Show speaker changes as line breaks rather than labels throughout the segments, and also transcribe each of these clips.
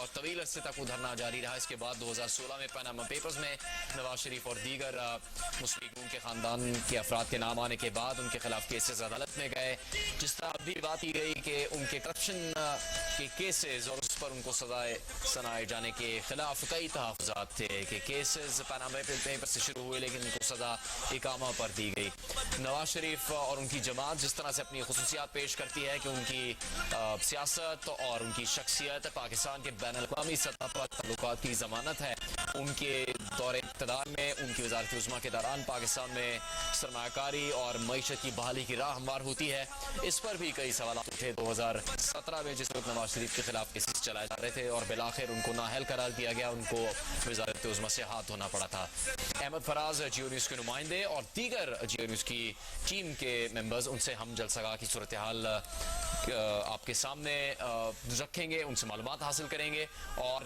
और तवील अरसे तक वो धरना जारी रहा। इसके बाद 2016 में पनामा पेपर्स में नवाज शरीफ और दीगर मुस्लिम लीग के ख़ानदान के अफराद के नाम आने के बाद उनके खिलाफ केसेस अदालत में गए। जिस तरह अभी बात की गई कि उनके करप्शन के केसेस और उस पर उनको सजाए सुनाए जाने के खिलाफ कई तहफ़्फ़ुज़ात थे कि केसेस पनामा पेपर से शुरू हुए लेकिन उनको सज़ा इकामा पर दी गई। नवाज शरीफ और उनकी जमात जिस तरह से अपनी खुसूसियात पेश करती है कि उनकी सियासत और उनकी शख्सियत पाकिस्तान के बैनुल-अक़वामी सतह पर ताल्लुकात की ज़मानत है। उनके दौरे इक़्तिदार में उनकी वज़ारत उज़्मा के दौरान पाकिस्तान में सरमायाकारी और मईशत की बहाली की राह हमवार होती है। इस पर भी कई सवाल उठे 2017 में जिस वक्त नवाज शरीफ के खिलाफ केसेस चलाए जा रहे थे और बिलाखिर उनको नाअहल करार दिया गया, उनको वज़ारत उज़्मा से हाथ धोना पड़ा था। अहमद फराज जियो न्यूज़ के नुमाइंदे और दीगर जियो न्यूज़ की टीम के मेंबर्स, उनसे हम जलसागाह की सूरत हाल आपके सामने रखेंगे, उनसे मालूमात हासिल करेंगे और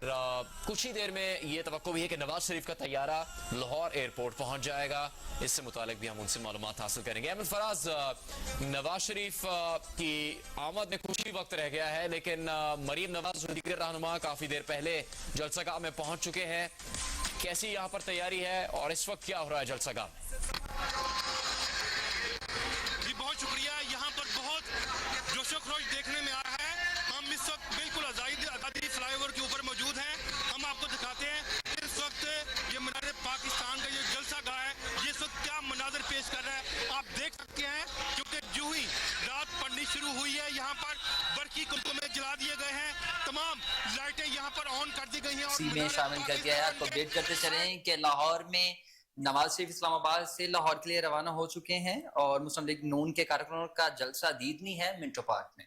कुछ ही देर में ये तवक्को भी है कि नवाज शरीफ का तैयारा लाहौर एयरपोर्ट पहुंच जाएगा। इससे मुतालिक भी हम उनसे मालूमात हासिल करेंगे। अहमद फराज, नवाज शरीफ की आमद में कुछ ही वक्त रह गया है लेकिन मरीम नवाज और दीगर रहनुमा काफ़ी देर पहले जलसागाह में पहुंच चुके हैं। कैसी यहाँ पर तैयारी है और इस वक्त क्या हो रहा है जलसागाह?
जी बहुत शुक्रिया। यहाँ पर बहुत जोशो खरोश देखने में आ रहा है। हम इस वक्त बिल्कुल आज़ादी फ्लाईओवर के ऊपर मौजूद हैं। हम आपको दिखाते हैं कि इस वक्त ये मीनार पाकिस्तान का ये जलसागाह है, ये इस वक्त क्या मनाजर पेश कर रहा है आप देख सकते हैं। क्योंकि जो ही रात पड़नी शुरू हुई है, यहाँ पर बरकी कुमकुमे जला दिए गए हैं, तमाम लाइटें यहाँ पर ऑन कर दी गई हैं और
में शामिल कर दिया है। आपको अपडेट करते चलें कि लाहौर में नवाज शरीफ इस्लामाबाद से लाहौर के लिए रवाना हो चुके हैं और मुस्लिम लीग नून के कारकुनों का जलसा दीदनी है मिंटो पार्क में।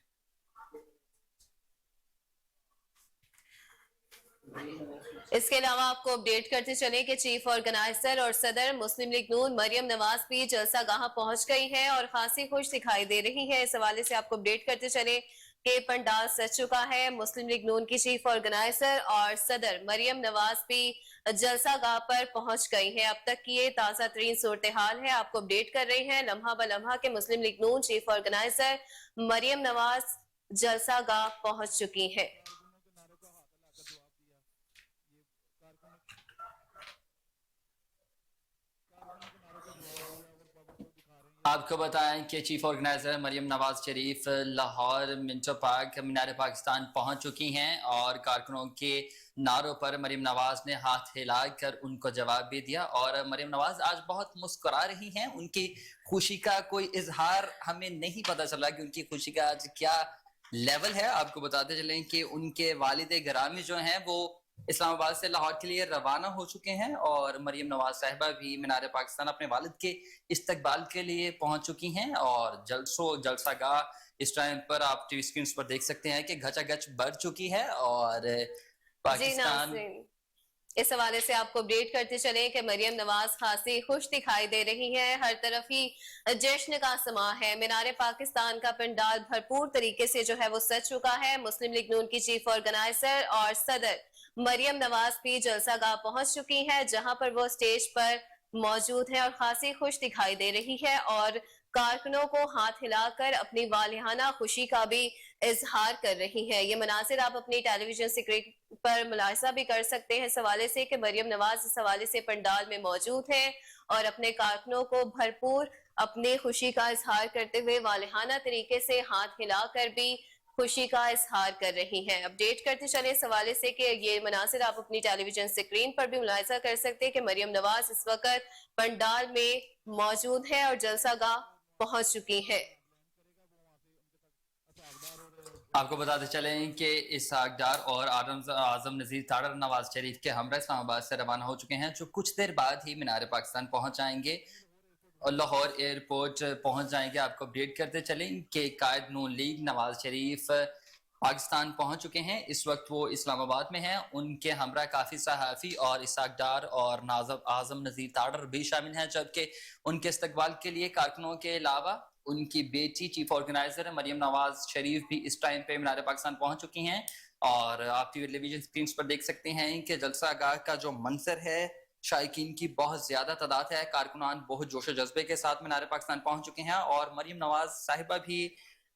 इसके अलावा आपको अपडेट करते चले कि चीफ ऑर्गेनाइजर और सदर मुस्लिम लीग नून मरियम नवाज भी जलसागाह पहुंच गई है और खासी खुश दिखाई दे रही है। इस हवाले से आपको अपडेट करते चले कि पंडाल सज चुका है। मुस्लिम लीग नून की चीफ ऑर्गेनाइजर और सदर मरियम नवाज भी जलसागाह पर पहुंच गई है। अब तक की ये ताजा तरीन सूरत हाल है, आपको अपडेट कर रही है लम्हा ब लम्हा के मुस्लिम लीग नून चीफ ऑर्गेनाइजर मरियम नवाज जलसागाह पहुंच चुकी है।
आपको बताएं कि chief organiser Maryam Nawaz Sharif Lahore Minto park मीनार पाकिस्तान पहुंच चुकी हैं और कारकुनों के नारों पर मरियम नवाज ने हाथ हिलाकर उनको जवाब भी दिया और मरियम नवाज आज बहुत मुस्कुरा रही हैं। उनकी खुशी का कोई इजहार हमें नहीं पता चला कि उनकी खुशी का आज क्या लेवल है। आपको बताते चलें कि उनके वालिद गिरामी जो हैं वो इस्लामाबाद से लाहौर के लिए रवाना हो चुके हैं और मरियम नवाज साहिबा भी मीनार पाकिस्तान अपने वालिद के इस्तकबाल के लिए पहुंच चुकी हैं और जलसागाह इस टाइम पर आप टीवी स्क्रीन पर देख सकते हैं कि गचागच बढ़ चुकी है और पाकिस्तान।
इस हवाले से आपको अपडेट करते चले कि मरियम नवाज खासी खुश दिखाई दे रही है। हर तरफ ही जश्न का समा है। मीनार पाकिस्तान का पंडाल भरपूर तरीके से जो है वो सज चुका है। मुस्लिम लीग नून की चीफ ऑर्गेनाइजर और सदर मरियम नवाज भी जलसागाह पहुंच चुकी है, जहां पर वो स्टेज पर मौजूद है और खासी खुश दिखाई दे रही है और कारकुनों को हाथ हिलाकर अपनी वालिहाना खुशी का भी इजहार कर रही है। ये मनासिर आप अपनी टेलीविजन स्क्रीन पर मुलाहिजा भी कर सकते हैं इस हवाले से कि मरियम नवाज इस हवाले से पंडाल में मौजूद है और अपने कारकुनों को भरपूर अपनी खुशी का इजहार करते हुए वालिहाना तरीके से हाथ हिलाकर भी खुशी का इजहार कर रही हैं। अपडेट करते चले इस हवाले से कि ये मनासिर आप अपनी टेलीविजन स्क्रीन पर भी मुलाहिजा कर सकते हैं कि मरियम नवाज इस वक्त पंडाल में मौजूद है और जलसागाह पहुंच चुकी है।
आपको बताते चलें कि इसहाक डार और आजम नजीर ताड़र नवाज शरीफ के हमरा इस्लामाबाद से रवाना हो चुके हैं, जो कुछ देर बाद ही मीनार पाकिस्तान पहुंच जाएंगे और लाहौर एयरपोर्ट पहुंच जाएंगे। आपको अपडेट करते चलें कि कायद नून लीग नवाज शरीफ पाकिस्तान पहुंच चुके हैं। इस वक्त वो इस्लामाबाद में हैं। उनके हमरा काफ़ी सहाफ़ी और इसहाक डार और आजम नजीर ताड़र भी शामिल हैं, जबकि उनके इस्तकबाल के लिए कारकुनों के अलावा उनकी बेटी चीफ ऑर्गेनाइजर मरियम नवाज शरीफ भी इस टाइम पे मीनार पाकिस्तान पहुंच चुकी हैं और आप टेलीविजन स्क्रीन पर देख सकते हैं कि जलसागाह का जो मंजर है, शायकीन की बहुत ज्यादा तादाद है। कारकुनान बहुत जोश जज्बे के साथ मीनार पाकिस्तान पहुंच चुके हैं और मरियम नवाज साहिबा भी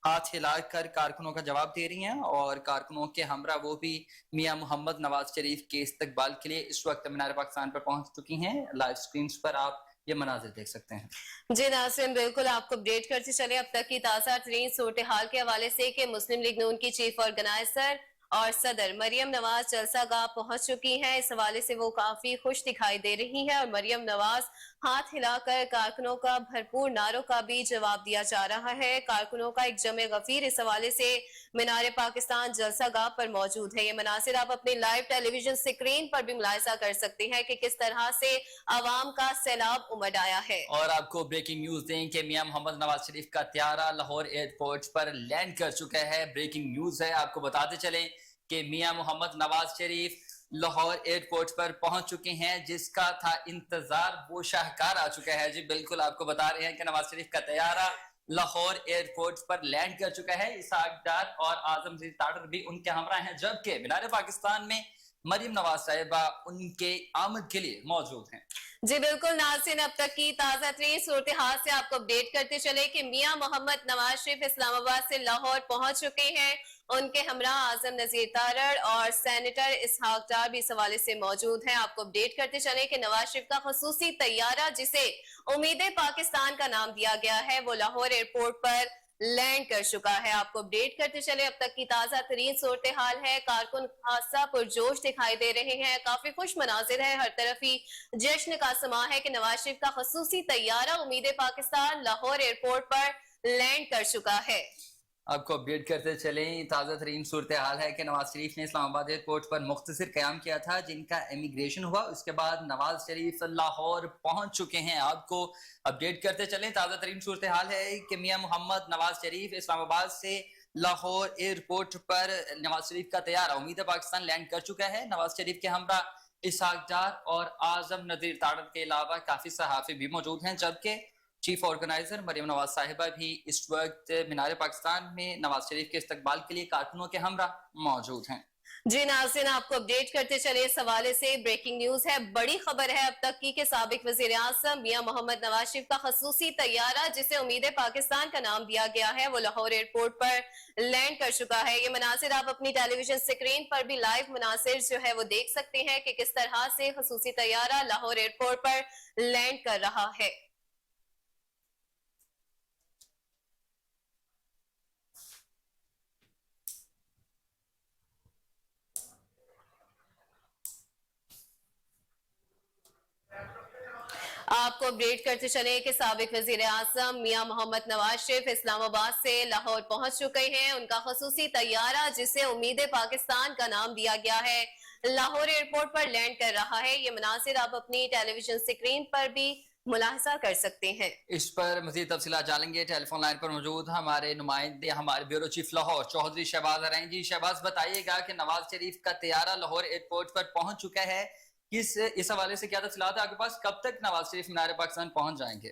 ہاتھ ہلا کر کارکنوں کا جواب دے رہی ہیں اور کارکنوں کے ہمراہ وہ بھی میاں محمد نواز شریف کے استقبال کے لیے اس وقت مینار پاکستان پر پہنچ چکی ہیں. لائیو سکرینز پر آپ یہ مناظر دیکھ سکتے ہیں.
جی ناظرین بالکل آپ کو اپڈیٹ کرتے چلے اب تک کی تازہ ترین صورتحال کے حوالے سے کہ مسلم لیگ نون کی چیف آرگنائزر اور صدر مریم نواز جلسہ گاہ پہنچ چکی ہیں. اس حوالے سے وہ کافی خوش دکھائی دے رہی ہیں اور مریم نواز ہاتھ ہلا کر کارکنوں کا بھرپور نعروں کا بھی جواب دیا جا رہا ہے. کارکنوں کا ایک جمع غفیر اس حوالے سے مینار پاکستان جلسہ گاہ پر موجود ہے. یہ مناظر آپ اپنے لائیو ٹیلی ویژن سکرین پر بھی ملاحظہ کر سکتے ہیں کہ کس طرح سے عوام کا سیلاب امڈ آیا ہے.
اور آپ کو بریکنگ نیوز دیں کہ میاں محمد نواز شریف کا طیارہ لاہور ایئرپورٹ پر لینڈ کر چکا ہے. بریکنگ نیوز ہے. آپ کو بتاتے چلیں کہ میاں محمد نواز شریف لاہور ایئرپورٹ پر پہنچ چکے ہیں جس کا تھا انتظار وہ شاہکار آ چکا ہے. جی بالکل آپ کو بتا رہے ہیں کہ نواز شریف کا طیارہ لاہور ایئرپورٹ پر لینڈ کر چکا ہے. اسحاق ڈار اور اعظم زیر تاڑر بھی ان کے ہمراہ ہیں جبکہ مینار پاکستان میں مریم نواز صاحبہ ان کے آمد کے لیے موجود ہیں.
جی بالکل ناظرین اب تک کی تازہ ترین صورتحال سے آپ کو اپڈیٹ کرتے چلے کہ میاں محمد نواز شریف اسلام آباد سے لاہور پہنچ چکے ہیں. ان کے ہمراہ اعظم نذیر تارڑ اور سینیٹر اسحاق ڈار بھی اس حوالے سے موجود ہیں. آپ کو اپڈیٹ کرتے چلے کہ نواز شریف کا خصوصی طیارہ جسے امید پاکستان کا نام دیا گیا ہے وہ لاہور ایئرپورٹ پر لینڈ کر چکا ہے. آپ کو اپڈیٹ کرتے چلے اب تک کی تازہ ترین صورتحال ہے. کارکن خاصا پرجوش دکھائی دے رہے ہیں. کافی خوش مناظر ہے. ہر طرف ہی جشن کا سما ہے کہ نواز شریف کا خصوصی طیارہ امید پاکستان لاہور ایئرپورٹ پر لینڈ کر چکا ہے.
آپ کو اپڈیٹ کرتے چلیں تازہ ترین صورتحال ہے کہ نواز شریف نے اسلام آباد ایئرپورٹ پر مختصر قیام کیا تھا جن کا امیگریشن ہوا. اس کے بعد نواز شریف لاہور پہنچ چکے ہیں. آپ کو اپڈیٹ کرتے چلیں تازہ ترین صورتحال ہے کہ میاں محمد نواز شریف اسلام آباد سے لاہور ایئرپورٹ پر نواز شریف کا طیارہ امید پاکستان لینڈ کر چکا ہے. نواز شریف کے ہمراہ اسحاق ڈار اور اعظم نذیر تاڑر کے علاوہ کافی صحافی بھی موجود ہیں جبکہ چیف آرگنائزر مریم نواز صاحبہ بھی اس وقت مینار پاکستان میں نواز شریف کے استقبال کے لیے کارکنوں کے ہمراہ موجود ہیں.
جی ناظرین آپ کو اپڈیٹ کرتے چلے اس حوالے سے بریکنگ نیوز ہے. بڑی خبر ہے اب تک کی کہ سابق وزیر اعظم میاں محمد نواز شریف کا خصوصی طیارہ جسے امید پاکستان کا نام دیا گیا ہے وہ لاہور ایئرپورٹ پر لینڈ کر چکا ہے. یہ مناظر آپ اپنی ٹیلی ویژن سکرین پر بھی لائیو مناظر جو ہے وہ دیکھ سکتے ہیں کہ کس طرح سے خصوصی طیارہ لاہور ایئرپورٹ پر لینڈ کر رہا ہے. آپ کو اپڈیٹ کرتے چلے کہ سابق وزیر اعظم میاں محمد نواز شریف اسلام آباد سے لاہور پہنچ چکے ہیں. ان کا خصوصی طیارہ جسے امید پاکستان کا نام دیا گیا ہے لاہور ایئرپورٹ پر لینڈ کر رہا ہے. یہ مناظر آپ اپنی ٹیلی ویژن سکرین پر بھی ملاحظہ کر سکتے ہیں.
اس پر مزید تفصیلات جانیں گے. ٹیلی فون لائن پر موجود ہمارے نمائندے ہمارے بیورو چیف لاہور چودھری شہباز ارائیں. جی شہباز بتائیے گا کہ نواز شریف کا طیارہ لاہور ایئرپورٹ پر پہنچ چکا ہے. اس حوالے سے کیا تفصیلات ہے آپ کے پاس؟ کب تک نواز شریف مینار پاکستان پہنچ جائیں گے؟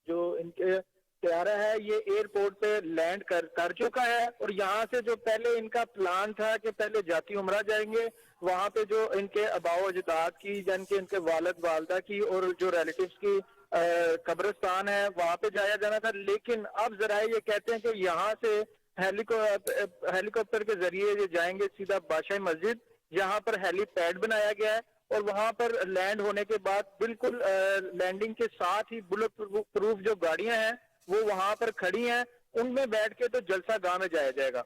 جو ان کے طیارہ ہے یہ ایئرپورٹ پہ لینڈ کر چکا ہے اور یہاں سے جو پہلے ان کا پلان تھا کہ پہلے جاتی عمرہ جائیں گے وہاں پہ جو ان کے آباء و اجداد کی یعنی کہ ان کے والد والدہ کی اور جو ریلیٹیوز کی قبرستان ہے وہاں پہ جایا جانا تھا. لیکن اب ذرائع یہ کہتے ہیں کہ یہاں سے ہیلی کاپٹر کے ذریعے یہ جائیں گے سیدھا بادشاہی مسجد. یہاں پر ہیلی پیڈ بنایا گیا ہے اور وہاں پر لینڈ ہونے کے بعد بالکل لینڈنگ کے ساتھ ہی بلٹ پروف جو گاڑیاں ہیں وہ وہاں پر کھڑی ہیں ان میں بیٹھ کے تو جلسہ گاہ میں جایا جائے گا.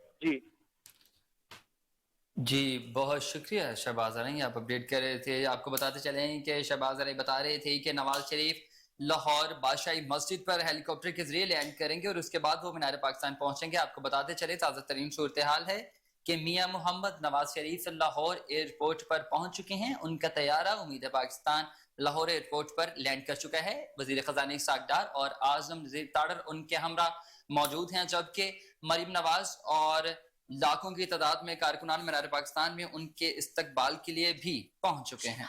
جی بہت شکریہ شہباز ارائیں. آپ اپڈیٹ کر رہے تھے. آپ کو بتاتے چلیں کہ شہباز ارائیں بتا رہے تھے کہ نواز شریف لاہور بادشاہی مسجد پر ہیلی کاپٹر کے ذریعے لینڈ کریں گے اور اس کے بعد وہ مینار پاکستان پہنچیں گے. آپ کو بتاتے چلے تازہ ترین صورتحال ہے کہ میاں محمد نواز شریف لاہور ایئرپورٹ پر پہنچ چکے ہیں. ان کا طیارہ امید پاکستان لاہور ایئرپورٹ پر لینڈ کر چکا ہے. وزیر خزانہ اسحاق ڈار اور اعظم نذیر تاڑر ان کے ہمراہ موجود ہیں جبکہ مریم نواز اور لاکھوں کی تعداد میں کارکنان مینار پاکستان میں ان کے استقبال کے لیے بھی پہنچ چکے ہیں.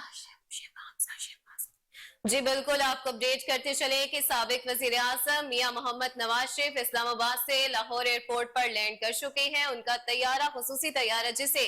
جی بالکل آپ کو اپڈیٹ کرتے چلے کہ سابق وزیر اعظم میاں محمد نواز شریف اسلام آباد سے لاہور ایئرپورٹ پر لینڈ کر چکے ہیں. ان کا طیارہ خصوصی طیارہ جسے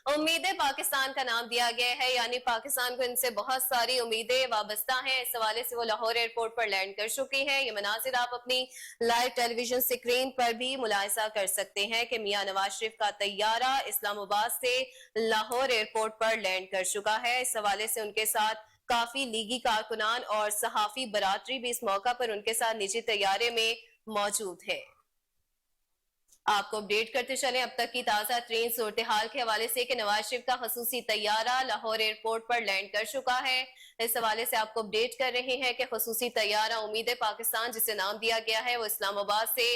उम्मीदें पाकिस्तान का नाम दिया गया है, यानी पाकिस्तान को इनसे बहुत सारी उम्मीदें वाबस्ता हैं। इस हवाले से वो लाहौर एयरपोर्ट पर लैंड कर चुकी हैं। ये मनाजिर आप अपनी लाइव टेलीविजन स्क्रीन पर भी मुलाहिजा कर सकते हैं कि मियां नवाज शरीफ का तैयारा इस्लामाबाद से लाहौर एयरपोर्ट पर लैंड कर चुका है। इस हवाले से उनके साथ काफी लीगी कारकुनान और सहाफी बरादरी भी इस मौका पर उनके साथ निजी तैयारे में मौजूद है। आपको अपडेट करते चले अब तक की ताजा तरीन सूरत हाल के हवाले से कि नवाज शरीफ का खसूसी तैयारा लाहौर एयरपोर्ट पर लैंड कर चुका है। इस हवाले से आपको अपडेट कर रहे हैं कि खसूसी तैयारा उम्मीद पाकिस्तान जिसे नाम दिया गया है वो इस्लामाबाद से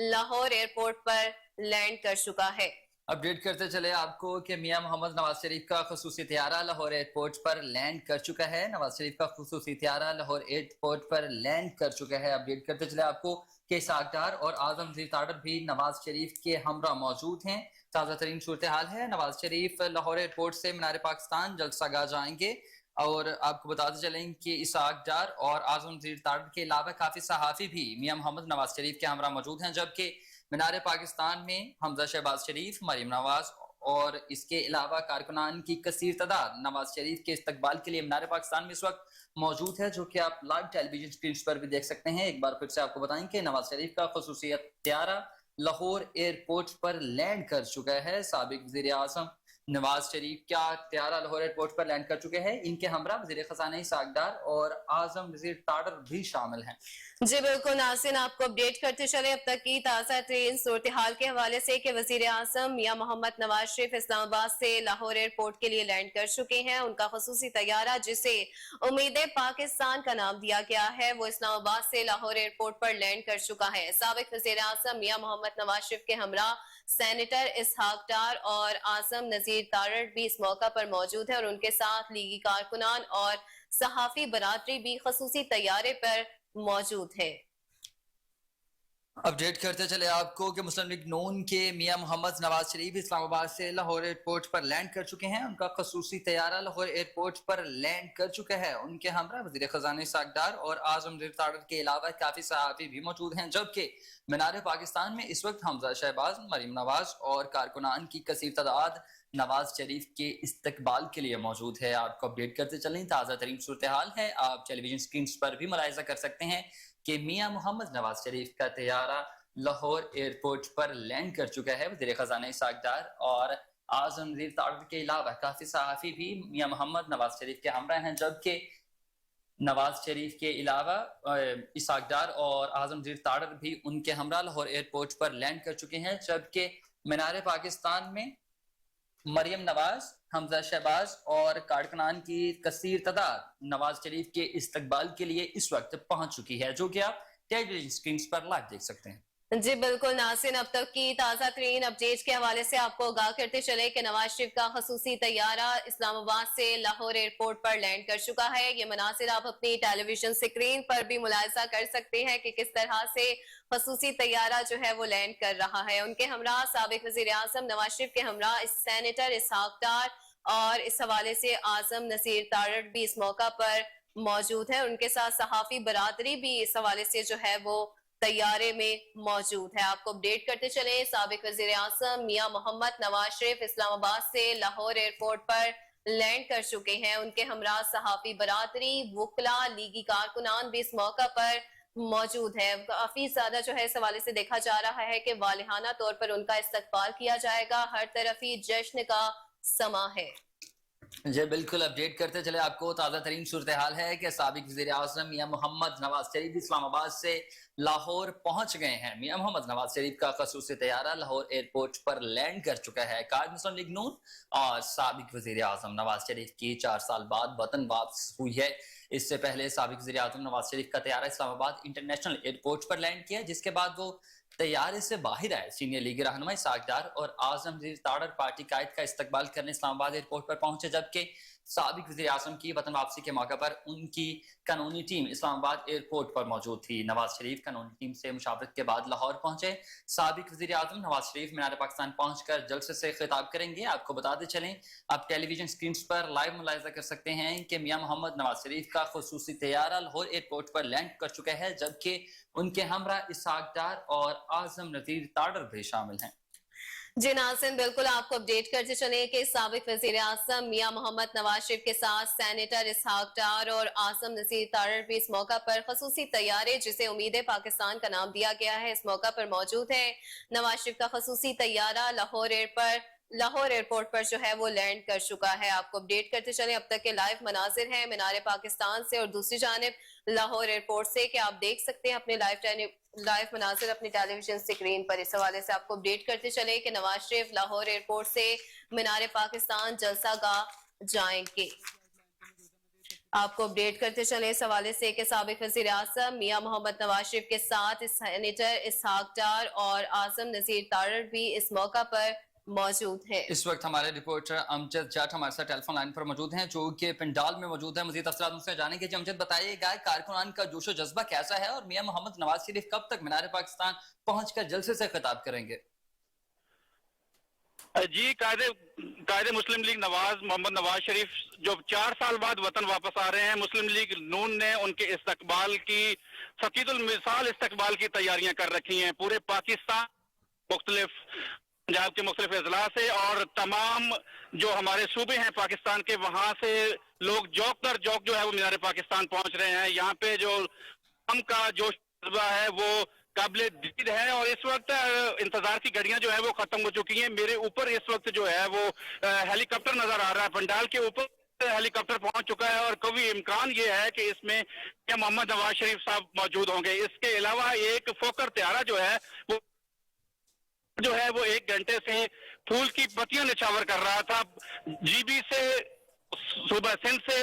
लाहौर एयरपोर्ट पर लैंड कर चुका है।
अपडेट करते चले आपको कि मियां मोहम्मद नवाज शरीफ का खसूसी तैयारा लाहौर एयरपोर्ट पर लैंड कर चुका है। नवाज शरीफ का खसूसी तैयारा लाहौर एयरपोर्ट पर लैंड कर चुका है। अपडेट करते चले आपको कि इसहाक डार और आजम ज़ीर ताडर भी नवाज शरीफ के हमरा मौजूद हैं। ताज़ा तरीन सूरत हाल है, नवाज शरीफ लाहौर एयरपोर्ट से मीनार पाकिस्तान जलसागाह जाएंगे और आपको बताते चलें कि इसहाक डार और आजम ज़ीर ताडर के अलावा काफ़ी सहाफ़ी भी मियां मोहम्मद नवाज शरीफ के हमरा मौजूद हैं, जबकि मीनार पाकिस्तान में हमजा शहबाज शरीफ, मरीम नवाज और इसके अलावा कारकुनान की कसीर तादाद नवाज शरीफ के इस्तकबाल के लिए मीनार पाकिस्तान में इस वक्त मौजूद है, जो कि आप लाइव टेलीविजन स्क्रीन पर भी देख सकते हैं। एक बार फिर से आपको बताएं कि नवाज शरीफ का खसूसियत तैयारा लाहौर एयरपोर्ट पर लैंड कर चुका है। साबिक वज़ीर आज़म नवाज शरीफ का तैयारा लाहौर एयरपोर्ट पर लैंड कर चुके हैं। इनके हमरा वज़ीर ख़ज़ाना इसहाक डार और आज़म वज़ीर ताडर भी शामिल हैं।
जी बिल्कुल नाज़रीन, आपको अपडेट करते चले अब तक की ताज़ा तरीन सूरत हाल के हवाले से कि वज़ीर आज़म मियां मोहम्मद नवाज शरीफ इस्लामाबाद से लाहौर एयरपोर्ट के लिए लैंड कर चुके हैं। उनका खसूसी तैयारा जिसे उम्मीदें पाकिस्तान का नाम दिया गया है वो इस्लामाबाद से लाहौर एयरपोर्ट पर लैंड कर चुका है। साबिक वज़ीर आज़म मियां मोहम्मद नवाज शरीफ के हमरा सेनेटर इसहाक डार और आज़म नज़ीर तारड़ भी इस मौका पर मौजूद है और उनके साथ लीगी कारकुनान और सहाफी बरादरी भी खसूसी तैयारे पर मौजूद है।
अपडेट करते चले आपको कि मुस्लिम लीग नून के मियां मोहम्मद नवाज शरीफ इस्लामाबाद से लाहौर एयरपोर्ट पर लैंड कर चुके हैं। उनका खसूसी तैयारा लाहौर एयरपोर्ट पर लैंड कर चुका है। उनके हमरा वज़ीर ख़ज़ाना इसहाक डार और आज़म ज़ीर ताडर के अलावा काफ़ी सहाफ़ी भी मौजूद हैं, जबकि मीनार पाकिस्तान में इस वक्त हमजा शहबाज, मरीम नवाज और कारकुनान की कसीर तादाद नवाज शरीफ के इस्तकबाल के लिए मौजूद है। आपको अपडेट करते चलें, ताज़ा तरीन सूरत हाल है, आप टेलीविजन स्क्रीन पर भी मुलाहिजा कर सकते हैं कि मियां मोहम्मद नवाज शरीफ का तैयारा लाहौर एयरपोर्ट पर लैंड कर चुका है। वज़ीर ख़ज़ाना इसहाक डार और आज़म ज़ीर ताडर के अलावा काफ़ी सहाफ़ी भी मियां मोहम्मद नवाज शरीफ के हमरा हैं, जबकि नवाज शरीफ के अलावा इसहाक डार और आज़म ज़ीर ताडर भी उनके हमरा लाहौर एयरपोर्ट पर लैंड कर चुके हैं। जबकि मीनार पाकिस्तान में मरियम नवाज, हमजा शहबाज और कारकुनान की कसीर तादाद नवाज शरीफ के इस्तकबाल के लिए इस वक्त पहुंच चुकी है, जो कि आप टेलीविजन स्क्रीन पर लाइव देख सकते हैं।
जी बिल्कुल नाज़रीन, अब तक की ताज़ा तरीन अपडेट के हवाले से आपको आगाह करते चले कि नवाज शरीफ का खसूसी तैयारा इस्लामाबाद से लाहौर एयरपोर्ट पर लैंड कर चुका है। ये मनासिर आप अपनी टेलीविजन स्क्रीन पर भी मुलाहिजा कर सकते हैं कि किस तरह से खसूसी तैयारा जो है वो लैंड कर रहा है। उनके हमरा साबिक वज़ीर आज़म नवाज शरीफ के हमरा सेनेटर इसहाक डार और इस हवाले से आज़म नज़ीर तारड़ भी इस मौका पर मौजूद है। उनके साथ सहाफी बरादरी भी इस हवाले से जो है वो तैयारे में मौजूद है। आपको अपडेट करते चले, साबिक वज़ीर आज़म मियां मोहम्मद नवाज शरीफ इस्लामाबाद से लाहौर एयरपोर्ट पर लैंड कर चुके हैं। उनके हमरा सहाफी बरादरी, वुकला, लीगी कारकुनान भी इस मौका पर मौजूद है। काफी ज्यादा जो है इस हवाले से देखा जा रहा है कि वालिहाना तौर पर उनका इस्तकबाल किया जाएगा। हर तरफ ही जश्न का समा है।
जी बिल्कुल, अपडेट करते चले आपको ताज़ा तरीन सूरत हाल है कि साबिक वज़ीर आज़म मियां मोहम्मद नवाज शरीफ इस्लामाबाद से लाहौर पहुंच गए हैं। मियां मोहम्मद नवाज शरीफ का खसूसी तैयारा लाहौर एयरपोर्ट पर लैंड कर चुका है। क़ायद मुस्लिम लीग नून और साबिक वज़ीर आज़म नवाज शरीफ की 4 साल बाद वतन वापस हुई है। इससे पहले साबिक वज़ीर आज़म नवाज शरीफ का तैयारा इस्लामाबाद इंटरनेशनल एयरपोर्ट पर लैंड किया, जिसके बाद वो तैयारे से बाहर आए। सीनियर लीगी रहनुमा इसहाक डार और आज़म ज़ीर ताडर पार्टी कायद का इस्तकबाल करने इस्लामाबाद एयरपोर्ट पर पहुंचे, जबकि साबिक वज़ीर आज़म की वतन वापसी के मौके पर उनकी कानूनी टीम इस्लामाबाद एयरपोर्ट पर मौजूद थी। नवाज शरीफ कानूनी टीम से मुशावरत के बाद लाहौर पहुंचे। साबिक वज़ीर आज़म नवाज शरीफ मीनार पाकिस्तान पहुंचकर जलसे से खिताब करेंगे। आपको बताते चलें, आप टेलीविजन स्क्रीन पर लाइव मुलाहिजा कर सकते हैं कि मियां मोहम्मद नवाज शरीफ का खसूसी तैयारा लाहौर एयरपोर्ट पर लैंड कर चुका है, जबकि उनके हमरा इसहाक डार और आज़म नज़ीर ताडर भी शामिल हैं।
जी नाज़रीन, बिल्कुल आपको अपडेट करते चले कि साबिक वजीर आज़म मियां मोहम्मद नवाज शरीफ के साथ सेनेटर इसहाक डार और आसम नसीर तारड़ भी इस मौका पर खसूसी तैयारे जिसे उम्मीद पाकिस्तान का नाम दिया गया है इस मौका पर मौजूद है। नवाज शरीफ का खसूसी तैयारा लाहौर एयरपोर्ट पर जो है वो लैंड कर चुका है। आपको अपडेट करते चले अब तक के लाइव मनाजिर हैं मीनार पाकिस्तान से और दूसरी जानिब लाहौर एयरपोर्ट से कि आप देख सकते हैं अपने लाइव मनाजिर अपनी टेलीविजन स्क्रीन पर। इस हवाले से आपको अपडेट करते चले कि नवाज शरीफ लाहौर एयरपोर्ट से मीनार पाकिस्तान जलसा गाह जाएंगे। आपको अपडेट करते चले इस हवाले से कि साबिक वज़ीर आज़म मियां मोहम्मद नवाज शरीफ के साथ सेनेटर इसहाक डार और आसम नसीर तारड़ भी इस मौका पर मौजूद है।
इस वक्त हमारे रिपोर्टर अमजद जाट हमारे साथ टेलीफोन लाइन पर मौजूद हैं जो कि पंडाल में मौजूद है। मजीद तफसीलात मुझसे जानेंगे। जी अमजद, बताइएगा कारकुनान का जोशो जज्बा कैसा है और मियां मोहम्मद नवाज शरीफ कब तक मीनार पाकिस्तान पहुंचकर जलसे से खिताब करेंगे?
जी, कायदे मुस्लिम लीग मोहम्मद नवाज शरीफ जो 4 साल बाद वतन वापस आ रहे हैं, मुस्लिम लीग नून ने उनके इस्तकबाल की फकीदुल मिसाल इस्तकबाल की तैयारियां कर रखी हैं। पूरे पाकिस्तान पंजाब के मुख्तलिफ अजला से और तमाम जो हमारे सूबे हैं पाकिस्तान के, वहां से लोग जौक दर जौक जो है वो मीनार पाकिस्तान पहुंच रहे हैं। यहाँ पे जो हम का जोश है वो काबिल दीद है और इस वक्त इंतजार की घड़ियां जो है वो खत्म हो चुकी हैं। मेरे ऊपर इस वक्त जो है वो हेलीकॉप्टर नजर आ रहा है। पंडाल के ऊपर हेलीकॉप्टर पहुंच चुका है और कभी इम्कान ये है कि इसमें क्या मोहम्मद नवाज शरीफ साहब मौजूद होंगे। इसके अलावा एक फोकर त्यारा जो है वो 1 घंटे से फूल की पत्तियां निछावर कर रहा था। जीबी से, सूबा सिंध से,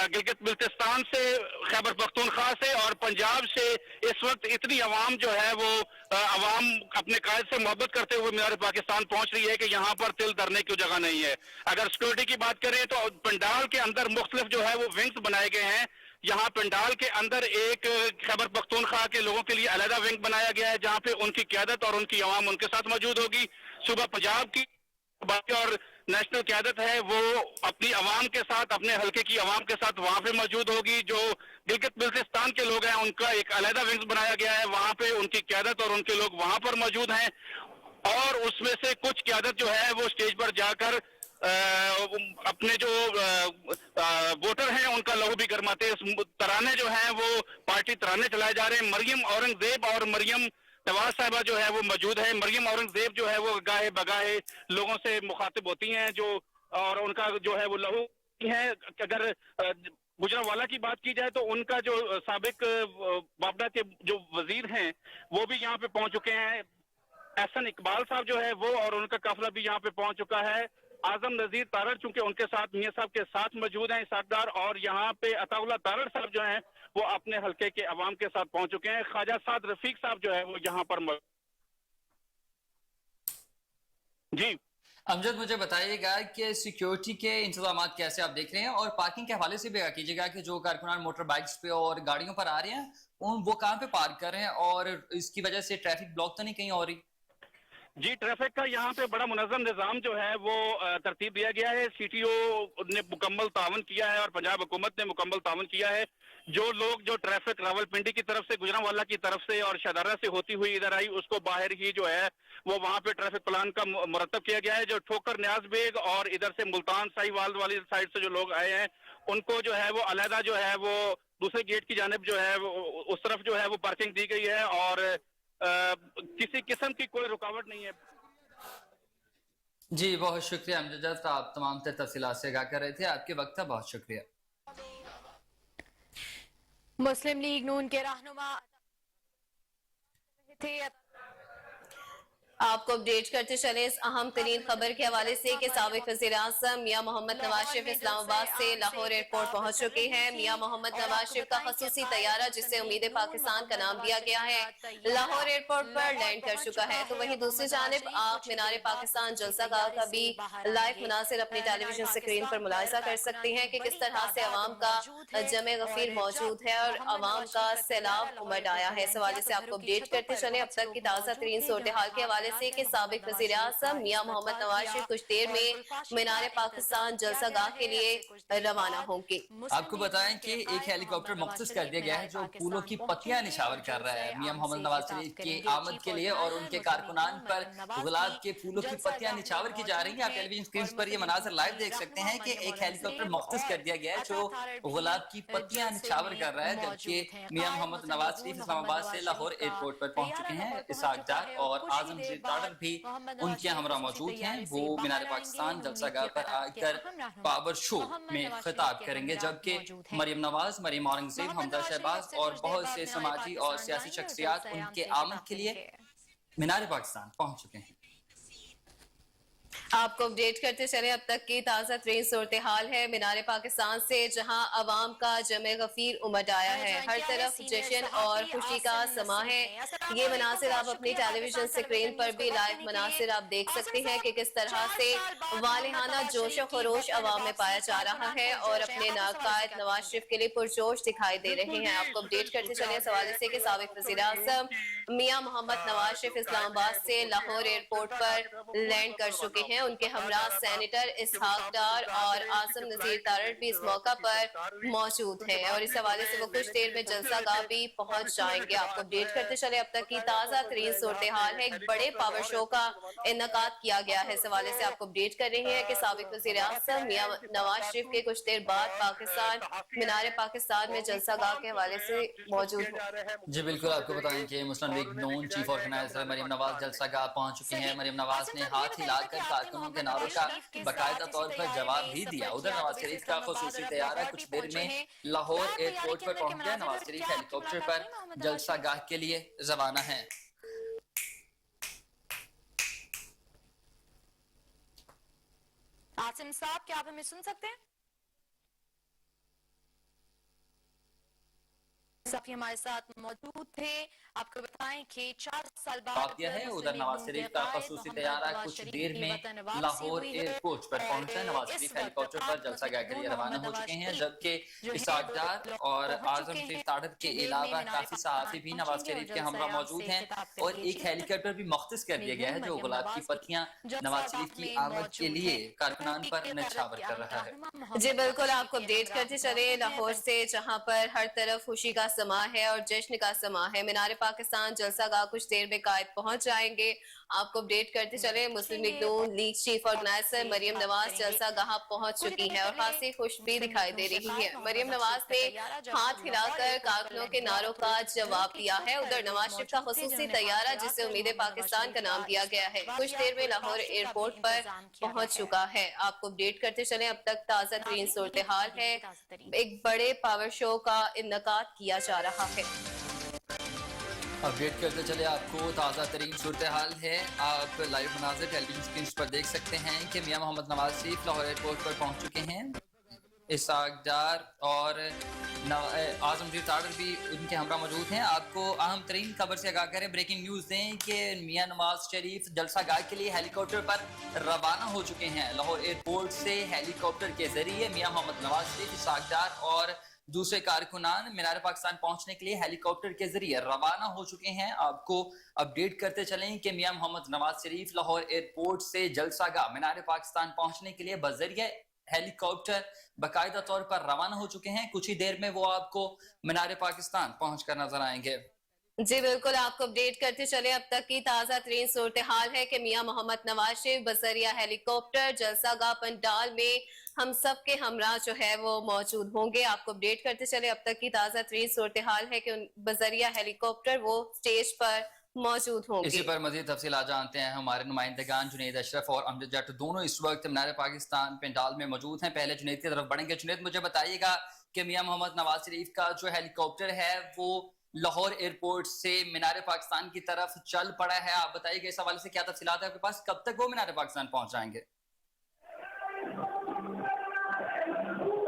गिलगित बिल्तिस्तान से, खैबर पख्तूनख्वा से और पंजाब से इस वक्त इतनी अवाम जो है वो अवाम अपने कायद से मोहब्बत करते हुए मीनार पाकिस्तान पहुंच रही है कि यहाँ पर तिल धरने की जगह नहीं है। अगर सिक्योरिटी की बात करें तो पंडाल के अंदर मुख्तलिफ जो है वो विंग्स बनाए गए हैं। यहाँ पंडाल के अंदर एक खैबर पख्तूनख्वा के लोगों के लिए अलग विंग बनाया गया है जहाँ पे उनकी क़यादत और उनकी अवाम उनके साथ मौजूद होगी। सुबह पंजाब की और नेशनल क़यादत है वो अपनी अवाम के साथ, अपने हल्के की अवाम के साथ वहाँ पे मौजूद होगी। जो गिलगित बिल्तिस्तान के लोग हैं उनका एक अलग विंग बनाया गया है, वहाँ पे उनकी क़यादत और उनके लोग वहाँ पर मौजूद हैं और उसमें से कुछ क़यादत जो है वो स्टेज पर जाकर अपने जो वोटर हैं उनका लहू भी गरमाते हैं। तराने जो हैं वो पार्टी तराने चलाए जा रहे हैं। मरियम औरंगजेब और मरियम नवाज साहिबा जो है वो मौजूद है। मरियम औरंगजेब जो है वो गाहे बगाहे लोगों से मुखातिब होती हैं जो, और उनका जो है वो लहू है। अगर गुजरांवाला की बात की जाए तो उनका जो साबिक बाबरा के जो वजीर हैं वो भी यहाँ पे पहुंच चुके हैं। एहसन इकबाल साहब जो है वो और उनका काफिला भी यहाँ पे पहुंच चुका है। आजम नजीर तारड़ चूंकि उनके साथ मियां साहब के साथ मौजूद हैं इसाकदार, और यहाँ पे अताउल्लाह तारड़ साहब जो हैं वो अपने हल्के के अवाम के साथ पहुंच चुके हैं। ख्वाजा साद रफीक साहब जो है वो यहाँ पर जी।
अमजद, मुझे बताइएगा कि सिक्योरिटी के इंतजाम कैसे आप देख रहे हैं और पार्किंग के हवाले से भी कीजिएगा कि जो कारकुनान मोटर बाइक्स पे और गाड़ियों पर आ रहे हैं वो कहाँ पे पार्क कर रहे हैं और इसकी वजह से ट्रैफिक ब्लॉक तो नहीं कहीं हो रही?
जी, ट्रैफिक का यहाँ पे बड़ा मुनज़्ज़म निज़ाम जो है वो तरतीब दिया गया है। सीटीओ ने मुकम्मल तावन किया है और पंजाब हुकूमत ने मुकम्मल तावन किया है। जो लोग जो ट्रैफिक रावलपिंडी की तरफ से, गुजरांवाला की तरफ से और शदारा से होती हुई इधर आई उसको बाहर ही जो है वो वहाँ पे ट्रैफिक प्लान का मुरतब किया गया है। जो ठोकर न्याज बेग और इधर से मुल्तान साहिवाल वाली साइड से जो लोग आए हैं उनको जो है वो अलहदा जो है वो दूसरे गेट की जानिब जो है वो उस तरफ जो है वो पार्किंग दी गई है और किसी किस्म की कोई रुकावट नहीं है।
जी बहुत शुक्रिया अमजद, आप तमाम तफसीलात से आगाह कर रहे थे। आपके वक्त का बहुत शुक्रिया।
मुस्लिम लीग नून के रहनुमा थे।
आपको अपडेट करते चले इस अहम तरीन खबर के हवाले से कि साबिक वज़ीर आज़म मियां मोहम्मद नवाज शरीफ इस्लामाबाद से लाहौर एयरपोर्ट पहुंच चुके हैं। मियां मोहम्मद नवाज शरीफ का खसूसी तैयारा जिसे उम्मीद पाकिस्तान का नाम दिया गया है लाहौर एयरपोर्ट पर लैंड कर चुका है। तो वहीं दूसरी जानिब आप मीनार पाकिस्तान जलसा गाह का भी लाइव मुनासिर अपनी टेलीविजन स्क्रीन पर मुलाहिजा कर सकते हैं कि किस तरह से अवाम का जमे गफीर मौजूद है और अवाम का सैलाब उमड़ आया है। इस हवाले से आपको अपडेट करते चले अब तक की ताज़ा तरीन सूरत हाल के हवाले हवाले से कि साबिक वज़ीर आज़म मियां मोहम्मद नवाज शरीफ कुछ देर में मीनार पाकिस्तान जलसा गाह के लिए रवाना होंगे।
आपको बताएं कि एक हेलीकॉप्टर मुख्तस कर दिया गया है जो फूलों की पत्तियां निछावर कर रहा है मियां मोहम्मद नवाज शरीफ की आमद के लिए, और उनके कारकुनान पर गुलाब के फूलों की पत्तियां निछावर की जा रही हैं। आप टेलीविजन स्क्रीन पर ये मनाजर लाइव देख सकते हैं कि एक हेलीकॉप्टर मुख्तस कर दिया गया है जो गुलाब की पत्तियां निछावर कर रहा है, जबकि मियां मोहम्मद नवाज शरीफ इस्लामाबाद से लाहौर एयरपोर्ट पर पहुंच चुके हैं। इसाक डार और आजमगीर ताड़र भी उनके हमरा मौजूद हैं। वो मीनार पाकिस्तान जलसा गाह पर आकर पावर शो में खिताब करेंगे, जबकि मरियम नवाज, मरियम औरंगजेब, हमदा शहबाज और बहुत से समाजी और सियासी शख्सियात उनके आमद के लिए मीनार पाकिस्तान पहुंच चुके हैं।
आपको अपडेट करते चले अब तक की ताज़ा तरीन सूरत हाल है मीनार पाकिस्तान से, जहां अवाम का जमे गफीर उमड़ आया है। हर तरफ जश्न और खुशी का समा है। ये मनासिर आप अपनी टेलीविजन स्क्रीन पर भी लाइव मनासिर आप देख सकते हैं कि किस तरह से वालिहाना जोश खरोश अवाम में पाया जा रहा है और अपने नाकायद नवाज शरीफ के लिए पुरजोश दिखाई दे रहे हैं। आपको अपडेट करते चले इस हवाले से कि साबिक वज़ीर आज़म मियां मोहम्मद नवाज शरीफ इस्लामाबाद से लाहौर एयरपोर्ट पर लैंड कर चुके हैं। उनके हमरा सेनेटर इसहाक डार और आसिम नज़ीर तारड़ भी इस मौका पर मौजूद हैं और इस हवाले से वो कुछ देर में जलसा गाह भी पहुंच जाएंगे। आपको अपडेट करते चले अब तक की ताज़ा तरीन सूरत हाल है। एक बड़े पावर शो का इनेकाद किया गया है। इस हवाले से आपको अपडेट कर रहे हैं कि साबिक वज़ीर आज़म मियां नवाज शरीफ के कुछ देर बाद पाकिस्तान मीनार पाकिस्तान में जलसा गाह के हवाले से मौजूद हैं।
जी बिल्कुल, आपको बताएं कि मुस्लिम लीग नून चीफ ऑर्गेनाइजर मरियम नवाज जलसा गाह पहुंच चुकी हैं। मरियम नवाज ने हाथ हिलाकर कारकुनों के नारों का बाकायदा तौर पर जवाब भी दिया। उधर नवाज शरीफ का खुसूसी तैयारा कुछ देर में लाहौर एयरपोर्ट पर पहुंच गया। नवाज शरीफ हेलीकॉप्टर पर जलसा गाह के लिए रवाना है।
आसिम साहब, क्या आप हमें सुन सकते हैं? सफी हमारे साथ मौजूद थे। आपको बताएं कि 4 साल बाद
है उधर नवाज शरीफ का खसूसी तैयारा कुछ देर में लाहौर एयरपोर्ट पर पहुंचा। नवाज शरीफ हेलीकॉप्टर पर जलसा गाह के लिए रवाना हो चुके हैं, जबकि इसाक डार और आजमगीर ताड़र के अलावा काफी सहाफी भी नवाज शरीफ के हमरा मौजूद हैं और एक हेलीकॉप्टर भी मुख्तस कर दिया गया है जो गुलाब की पत्तियां नवाज शरीफ की आमद के लिए कारकुनान पर निछावर कर रहा है।
जी बिल्कुल, आपको अपडेट करते चले लाहौर से, जहां पर हर तरफ खुशी का समा है और जश्न का समा है। मीनार पाकिस्तान जलसा गाह कुछ देर में कायद पहुंच जाएंगे। आपको अपडेट करते चले मुस्लिम लीग नून लीग चीफ ऑर्गेनाइजर मरियम नवाज जलसा गाह पहुंच चुकी है और खासी खुश भी दिखाई दे रही है। मरियम नवाज ने हाथ हिलाकर कारकुनों के नारों का जवाब दिया है। उधर नवाज शरीफ का खुसूसी तैयारा जिसे उम्मीद पाकिस्तान का नाम दिया गया है कुछ देर में लाहौर एयरपोर्ट पर पहुंच चुका है। आपको अपडेट करते चले अब तक ताज़ा तरीन सूरत हाल है। एक बड़े पावर शो का इनेकाद किया जा रहा है।
अपडेट करते चले आपको ताज़ा तरीन सूरत हाल है। आप लाइव मनाज़िर टेलीविजन स्क्रीन पर देख सकते हैं कि मियां मोहम्मद नवाज शरीफ लाहौर एयरपोर्ट पर पहुंच चुके हैं। इसाक डार और आजमगीर ताड़र भी उनके हमरा मौजूद हैं। आपको अहम तरीन खबर से आगाह करें, ब्रेकिंग न्यूज़ दें कि मियां नवाज शरीफ जलसा गाह के लिए हेलीकॉप्टर पर रवाना हो चुके हैं। लाहौर एयरपोर्ट से हेलीकॉप्टर के जरिए मियां मोहम्मद नवाज शरीफ, इसाक डार और दूसरे कारकुनान मीनार पाकिस्तान पहुंचने के लिए हेलीकॉप्टर के जरिए रवाना हो चुके हैं। आपको अपडेट करते चलें कि मियां मोहम्मद नवाज शरीफ लाहौर एयरपोर्ट से जलसा गाह मीनार पाकिस्तान पहुंचने के लिए बजरिए हेलीकॉप्टर बाकायदा तौर पर रवाना हो चुके हैं। कुछ ही देर में वो आपको मीनार पाकिस्तान पहुंचकर नजर आएंगे।
जी बिल्कुल, आपको अपडेट करते चले अब तक की ताज़ा तरीन सूरत हाल है कि मियां मोहम्मद नवाज शरीफ बजरिया हेलीकॉप्टर जलसा गाह पंडाल में हम सब के हमरा जो है वो मौजूद होंगे। आपको अपडेट करते चले अब तक की ताज़ा तरीन सूरत हाल है कि बजरिया हेलीकॉप्टर वो स्टेज पर मौजूद होंगे।
इसी पर मजीद तफसीलात जानते हैं हमारे नुमाइंदगान जुनैद अशरफ और अमजद जट, दोनों इस वक्त मीनार पाकिस्तान पंडाल में मौजूद हैं। पहले जुनैद की तरफ बढ़ेंगे। जुनैद, मुझे बताइएगा कि मियां मोहम्मद नवाज शरीफ का जो हेलीकॉप्टर है वो लाहौर एयरपोर्ट से मीनार पाकिस्तान की तरफ चल पड़ा है। आप बताइएगा इस हवाले से क्या तफसीलात है आपके पास, कब तक वो मीनार पाकिस्तान पहुंच जाएंगे?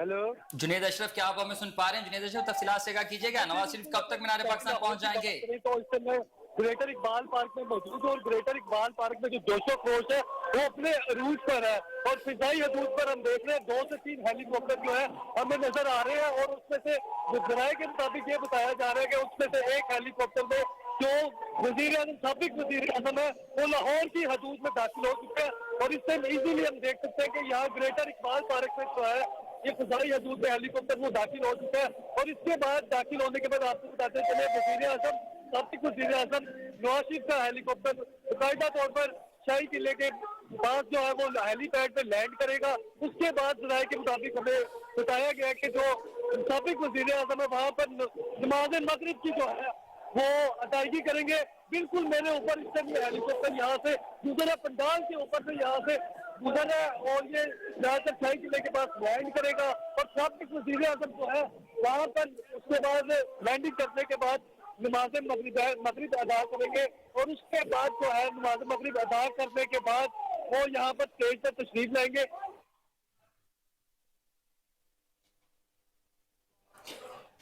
हेलो
जुनैद अशरफ, क्या आप हमें सुन पा रहे हैं? जुनैद अशरफ, तफसीलात से कीजिएगा, नवाज शरीफ कब तक मीनार पाकिस्तान पहुंच जाएंगे?
तो इस समय ग्रेटर इकबाल पार्क में मौजूद है और ग्रेटर इकबाल पार्क में जो जोशो खरोश है वो अपने रूट पर है और फिजाई हदूद पर हम देख रहे हैं 2 से 3 हेलीकॉप्टर जो है हमें नजर आ रहे हैं और उसमें से जराये के मुताबिक ये बताया जा रहा है कि उसमें से एक हेलीकॉप्टर में जो वजीर आजम साबिक वजीर आजम है वो लाहौर की हदूद में दाखिल हो चुके हैं और इससे इजीली हम देख सकते हैं कि यहाँ ग्रेटर इकबाल पार्क में जो है ये फजाई हदूद में हेलीकॉप्टर वो दाखिल हो चुका है और इसके बाद दाखिल होने के बाद आपको बताते चले वजीर आजम साबिक वजीर आजम नवाज शरीफ का हेलीकॉप्टर बाकायदा तौर पर शाही किले के पास जो है वो हेलीपैड पे लैंड करेगा। उसके बाद जराये के मुताबिक हमें बताया गया कि जो साबिक वजीर आजम है वहाँ पर नमाज मगरिब की जो है वो अदायगी करेंगे। बिल्कुल मेरे ऊपर इस टाइम हेलीकॉप्टर यहाँ से गुजरा, पंडाल के ऊपर से यहाँ से गुजरा और ये ज्यादातर शाही किले के पास लैंड करेगा और साबिक वजीर आजम जो है वहाँ पर उसके बाद लैंडिंग करने के बाद नमाज मगरिब अदा करेंगे और उसके बाद जो है नमाज मगरिब अदा करने के बाद वो यहाँ पर स्टेज पर तशरीफ लाएंगे।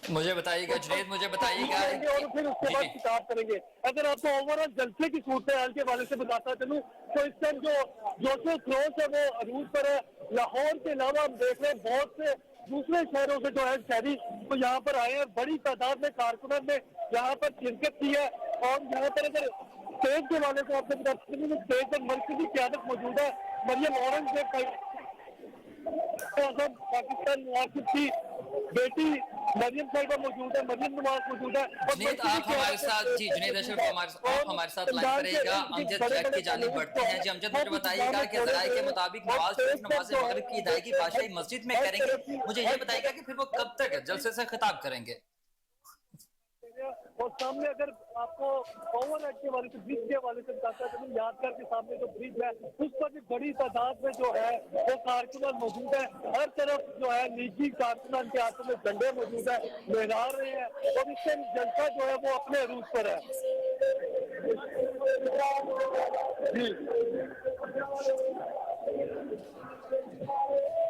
मुझे बताइएगा जुनैद, मुझे बताइएगा
और फिर उसके बाद किताब करेंगे। अगर आपको ओवरऑल जलसे की सूरत हाल के हवाले से बताता चलूं तो इस टाइम जो जोशो खरोश है वो अरूज पर है। लाहौर के अलावा हम देख रहे हैं बहुत से दूसरे शहरों से जो है शहरी तो यहाँ पर आए हैं। बड़ी तादाद में कारकुनों ने यहाँ पर शिरकत की है और यहाँ पर अगर स्टेज के हवाले से आपसे बताते चलूं तो स्टेज पर मरकजी क़यादत मौजूद है। मरियम औरंगजेब पाकिस्तान नवाज की बेटी मरियम साहिबा मौजूद है, मरियम नवाज मौजूद है।
जुनैद आप हमारे साथ, जी जुनैद अशरफ आप हमारे साथ लाइन पर रहेगा। अमजद जट की जानिब बढ़ते हैं। जी अमजद, मुझे बताइएगा कि ज़राए के मुताबिक नवाज शरीफ नमाज मगरिब की अदायगी बादशाही मस्जिद में करेंगे। मुझे ये बताइएगा कि फिर वो कब तक जलसे से खिताब करेंगे?
और सामने अगर आपको ओवर हेड के हवाले से ब्रिज के हवाले से बताता है तो यादगार के सामने जो ब्रिज है उस पर भी बड़ी तादाद में जो है वो कारकुनान मौजूद है। हर तरफ जो है निजी कारकुनान के हाथों में झंडे मौजूद है, लहरा रहे हैं और इससे जनता जो है वो अपने अरूज पर है।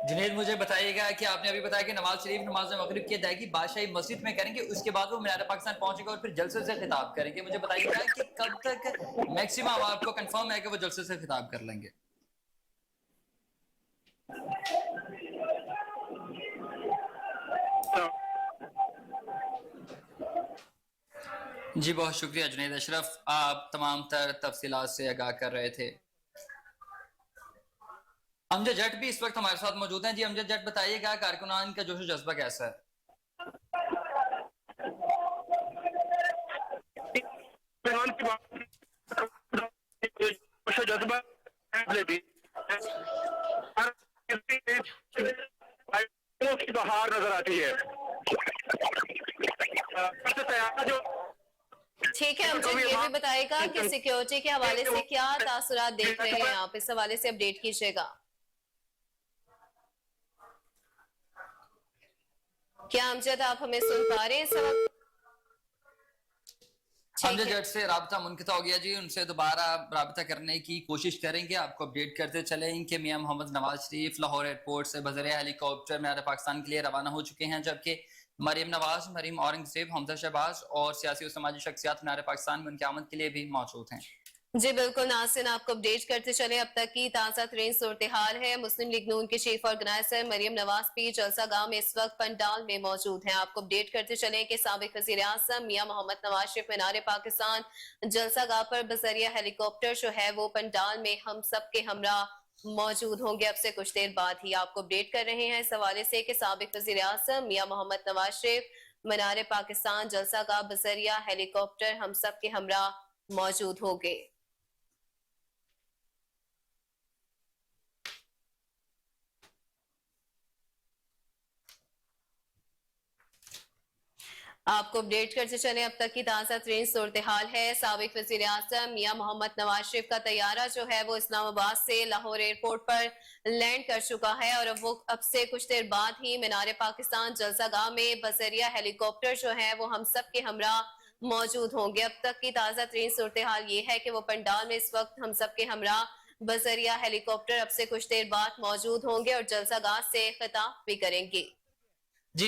जुनैद मुझे बताइएगा कि आपने अभी बताया कि नवाज शरीफ नमाज मगरिब की अदायगी बादशाही मस्जिद में करेंगे, उसके बाद वो मीनार पाकिस्तान पहुंचेंगे और फिर जलसे से खिताब करेंगे। मुझे बताइएगा कि कब तक मैक्सिमम आपको कंफर्म है कि वो जलसे से खिताब कर लेंगे? जी बहुत शुक्रिया जुनैद अशरफ, आप तमाम तर तफसीलात से आगाह कर रहे थे। अमजद जट भी इस वक्त हमारे साथ मौजूद हैं। जी अमजद जट बताइएगा कारकुनान का जोश जज्बा कैसा है?
जज्बा की बहार नजर आती है।
ठीक है अमजद, ये भी बताएगा कि सिक्योरिटी के हवाले से क्या तासुरात देख रहे हैं आप, इस हवाले से अपडेट कीजिएगा। क्या अमजद आप हमें सुन पा रहे हैं इस वक्त?
अमजद जट से राब्ता मुनक़ता हो गया जी, उनसे दोबारा राब्ता करने की कोशिश करेंगे। आपको अपडेट करते चलें कि मियां मोहम्मद नवाज शरीफ लाहौर एयरपोर्ट से बज़रिया हेलीकॉप्टर मीनार पाकिस्तान के लिए रवाना हो चुके हैं, जबकि मरियम नवाज, मरियम औरंगजेब, हमजा शहबाज और सियासी और समाजी शख्सियात मीनार पाकिस्तान में उनकी आमद के लिए भी मौजूद हैं।
जी बिल्कुल नाज़रीन, आपको अपडेट करते चले। अब तक की ताज़ा तरीन सूरत हाल है। मुस्लिम लीग नून के चीफ ऑर्गेनाइजर मरियम नवाज भी जलसा गाह में इस वक्त पंडाल में मौजूद हैं। आपको अपडेट करते चले कि साबिक वज़ीर आज़म मियां मोहम्मद नवाज शरीफ मीनार पाकिस्तान जलसा गाह पर बज़रिया हेलीकॉप्टर जो है वो पंडाल में हम सब के हमरा मौजूद होंगे। अब से कुछ देर बाद ही आपको अपडेट कर रहे हैं इस हवाले से कि साबिक वज़ीर आज़म मियां मोहम्मद नवाज शरीफ मीनार पाकिस्तान जलसा गाह बज़रिया हेलीकॉप्टर हम सब के हमरा मौजूद होंगे। आपको अपडेट करते चले। अब तक की ताज़ा तरीन सूरत हाल है। साबिक वज़ीर आज़म मियां मोहम्मद नवाज शरीफ का तैयारा जो है वो इस्लामाबाद से लाहौर एयरपोर्ट पर लैंड कर चुका है और अब से कुछ देर बाद ही मीनार पाकिस्तान जलसा गाह में बज़रिया हेलीकॉप्टर जो है वो हम सब के हमरा मौजूद होंगे। अब तक की ताज़ा तरीन सूरत हाल ये है कि वो पंडाल में इस वक्त हम सब के हमरा बज़रिया हेलीकॉप्टर अब से कुछ देर बाद मौजूद होंगे और जलसा गाह से खिताब भी करेंगे।
जी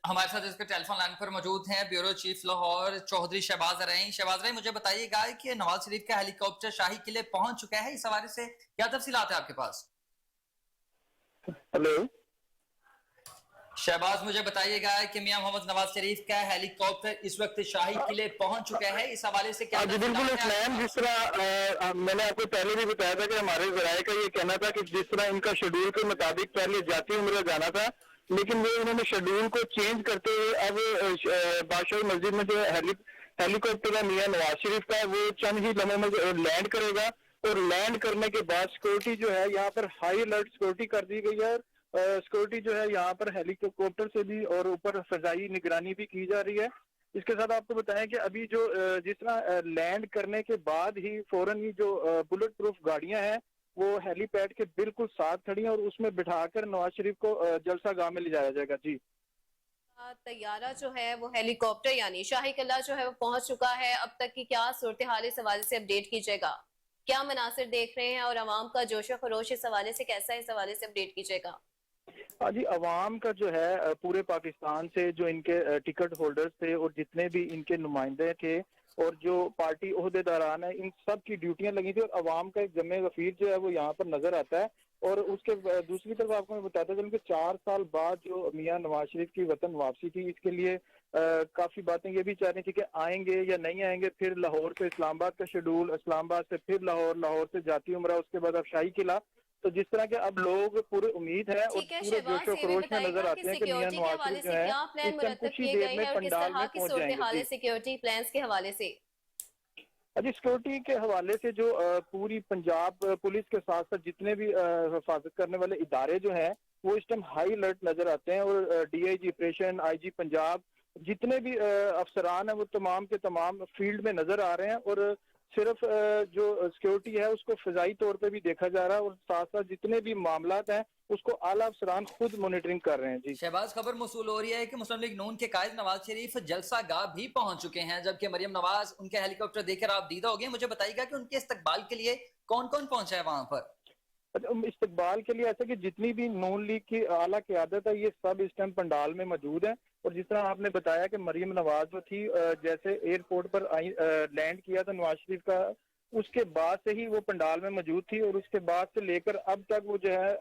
हमारे साथ इसके टेलीफोन लाइन पर मौजूद हैं ब्यूरो चीफ लाहौर चौधरी शहबाज रही। शहबाज रही, मुझे बताइएगा कि नवाज शरीफ का हेलीकॉप्टर शाही किले पहुंच चुका है, इस हवाले से क्या तफसीलात है आपके पास?
हेलो
शहबाज, मुझे बताइएगा कि मियां मोहम्मद नवाज शरीफ का हेलीकॉप्टर इस वक्त शाही किले पहुंच चुका है, इस हवाले से क्या
जी बिल्कुल इस्लाम, जिस तरह मैंने आपको पहले भी बताया था कि हमारे जराये का ये कहना था कि जिस तरह इनका शेड्यूल के मुताबिक पहले जाती उम्र जाना था, लेकिन वो इन्होंने शेड्यूल को चेंज करते हुए अब बादशाही मस्जिद में जो हेलीकॉप्टर है मियां नवाज शरीफ का, वो चंद ही लम्हों में लैंड करेगा। और लैंड करने के बाद सिक्योरिटी जो है यहाँ पर हाई अलर्ट सिक्योरिटी कर दी गई है। सिक्योरिटी जो है यहाँ पर हेलीकॉप्टर से भी और ऊपर फजाई निगरानी भी की जा रही है। इसके साथ आपको बताएं कि अभी जो जिस तरह लैंड करने के बाद ही फौरन ही जो बुलेट प्रूफ गाड़ियां हैं वो हेलीपैड के बिल्कुल साथ खड़ी हैं और उसमें बिठाकर नवाज शरीफ को जलसा गाह में ले जाया जाएगा। जी,
तैयारा जो है वो हेलीकॉप्टर यानी शाही किला जो है वो पहुंच चुका है। अब तक की क्या सूरत हाल इस हवाले से अपडेट कीजिएगा, क्या मनासिर देख रहे हैं और आवाम का जोश खरोश इस हवाले से कैसा है, इस हवाले से अपडेट कीजिएगा।
हाँ जी, अवाम का जो है पूरे पाकिस्तान से जो इनके टिकट होल्डर्स थे और जितने भी इनके नुमाइंदे थे और जो पार्टी ओहदेदारान है, इन सब की ड्यूटियां लगी थी और अवाम का एक जमे गफीर जो है वो यहाँ पर नजर आता है। और उसके दूसरी तरफ आपको मैं बताता चलूं कि 4 साल बाद जो मियां नवाज शरीफ की वतन वापसी थी, इसके लिए काफी बातें ये भी चाह रही थी कि आएंगे या नहीं आएंगे। फिर लाहौर से इस्लामाबाद का शेड्यूल, इस्लामाबाद से फिर लाहौर, लाहौर से जाती उम्रा, उसके बाद अब शाही किला। तो जिस तरह के अब लोग पूरे उम्मीद है और पूरे जोशो खरोश में नजर आते हैं कि मियां नवाज शरीफ जो है इस टाइम कुछ ही देर में पंडाल में पहुंच जाएंगे।
सिक्योरिटी प्लान्स के हवाले से
अभी सिक्योरिटी के हवाले से जो पूरी पंजाब पुलिस के साथ साथ जितने भी हिफाजत करने वाले इदारे जो हैं वो इस टाइम हाई अलर्ट नजर आते हैं। और डीआईजी ऑपरेशन, आईजी पंजाब, जितने भी अफसरान हैं वो तमाम के तमाम फील्ड में नजर आ रहे हैं। और सिर्फ जो सिक्योरिटी है उसको फिजाई तौर पे भी देखा जा रहा है और साथ साथ जितने भी मामलात हैं उसको आला अफसरान खुद मॉनिटरिंग कर रहे हैं। जी
शहबाज, खबर मौसूल हो रही है कि मुस्लिम लीग नून के कायद नवाज शरीफ जलसा गाह भी पहुंच चुके हैं, जबकि मरियम नवाज उनके हेलीकॉप्टर देखकर आप दीदा हो गए। मुझे बताइएगा कि उनके इस्तकबाल के लिए कौन कौन पहुंचा है वहां पर?
इस्तकबाल के लिए ऐसा कि जितनी भी नून लीग की आला क़यादत है ये सब इस टाइम पंडाल में मौजूद है। और जिस तरह आपने बताया कि मरियम नवाज जो थी जैसे एयरपोर्ट पर लैंड किया था नवाज शरीफ का, उसके बाद से ही वो पंडाल में मौजूद थी और उसके बाद से लेकर अब तक वो जो है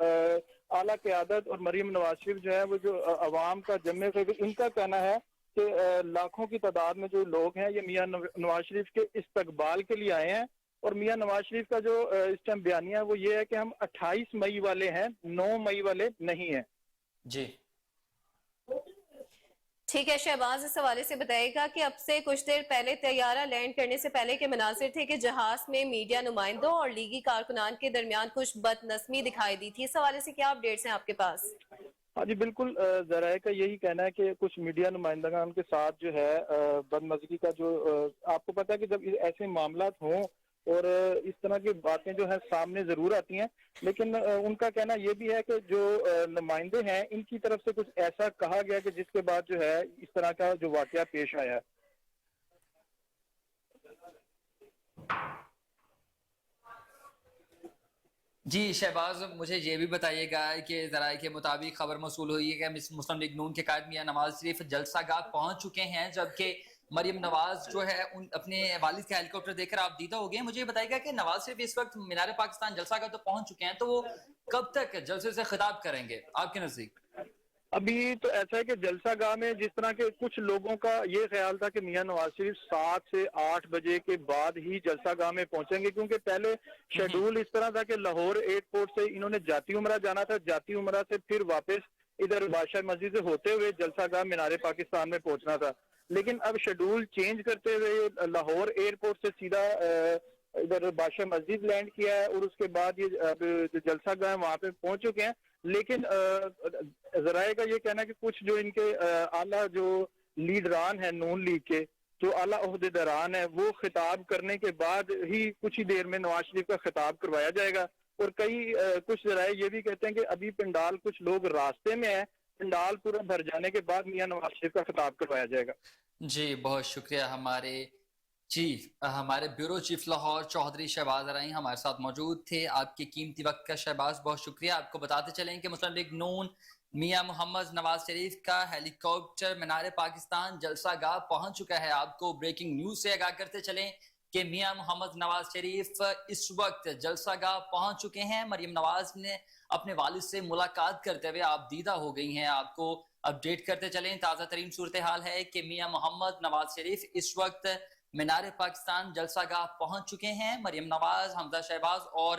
आला क़यादत और मरियम नवाज शरीफ जो है वो जो अवाम का जमे से इनका कहना है कि लाखों की तादाद में जो लोग हैं ये मियां नवाज शरीफ के इस्तकबाल के लिए आए हैं। और मियां नवाज शरीफ का जो इस टाइम बयानिया है वो ये है कि हम 28 मई वाले हैं, 9 मई वाले नहीं हैं।
जी
ठीक है शहबाज, इस हवाले से बताएगा कि अब से कुछ देर पहले तैयारा लैंड करने से पहले के मनासिर थे कि जहाज में मीडिया नुमाइंदों और लीगी कारकुनान के दरमियान कुछ बदनस्मी दिखाई दी थी, इस हवाले से क्या अपडेट्स हैं आपके पास?
हाँ जी बिल्कुल, जराये का यही कहना है कि कुछ मीडिया नुमाइंदगान के साथ जो है बदमज़गी का जो आपको पता है कि जब ऐसे मामला हों और इस तरह की बातें जो है सामने जरूर आती हैं, लेकिन उनका कहना ये भी है कि जो नुमाइंदे हैं इनकी तरफ से कुछ ऐसा कहा गया कि जिसके बाद जो है इस तरह का जो वाकया पेश आया है।
जी शहबाज, मुझे ये भी बताइएगा कि ज़राए के मुताबिक खबर मौसूल हुई है कि मुस्लिम लीग नून के कायद मियां नवाज शरीफ जलसा गाह पहुंच चुके हैं, जबकि मरियम नवाज जो है उन अपने वालिद का हेलीकॉप्टर देखकर आप दीदा हो गए। मुझे बताइएगा कि नवाज शरीफ इस वक्त मीनार पाकिस्तान जलसा गाह तो पहुंच चुके हैं, तो वो कब तक जलसे से खिताब करेंगे आपके नजदीक?
अभी तो ऐसा है कि जलसा गाह में जिस तरह के कुछ लोगों का ये ख्याल था कि मियां नवाज शरीफ 7 से 8 बजे के बाद ही जलसा गाह में पहुंचेंगे, क्योंकि पहले शेड्यूल इस तरह था कि लाहौर एयरपोर्ट से इन्होंने जाती उमरा जाना था, जाती उमरा से फिर वापस इधर बादशाह मस्जिद से होते हुए जलसा गाह मीनार पाकिस्तान में पहुंचना था। लेकिन अब शेड्यूल चेंज करते हुए लाहौर एयरपोर्ट से सीधा इधर बादशाह मस्जिद लैंड किया है और उसके बाद ये अब जलसा गाह वहां पे पहुंच चुके हैं। लेकिन जराये का ये कहना है कि कुछ जो इनके आला जो लीडरान है नून लीग के, जो आला ओहदेदारान है, वो खिताब करने के बाद ही कुछ ही देर में नवाज शरीफ का खिताब करवाया जाएगा। और कई कुछ जराये ये भी कहते हैं कि अभी पंडाल कुछ लोग रास्ते में है, पंडाल पूरा भर जाने के बाद मियां नवाज शरीफ का खिताब करवाया जाएगा।
जी बहुत शुक्रिया। हमारे ब्यूरो चीफ लाहौर चौधरी शहबाज अराई हमारे साथ मौजूद थे। आपके कीमती वक्त का शहबाज बहुत शुक्रिया। आपको बताते चलें कि मुस्लिम लीग नून मियां मोहम्मद नवाज शरीफ का हेलीकॉप्टर मीनार पाकिस्तान जलसा गाह पहुंच चुका है। आपको ब्रेकिंग न्यूज से आगाह करते चलें کہ میاں محمد نواز شریف اس وقت جلسہ گاہ پہنچ چکے ہیں. مریم نواز نے اپنے والد سے ملاقات کرتے ہوئے آپ دیدہ ہو گئی ہیں. آپ کو اپڈیٹ کرتے چلیں. تازہ ترین صورتحال ہے کہ میاں محمد نواز شریف اس وقت مینار پاکستان جلسہ گاہ پہنچ چکے ہیں. مریم نواز، حمزہ شہباز اور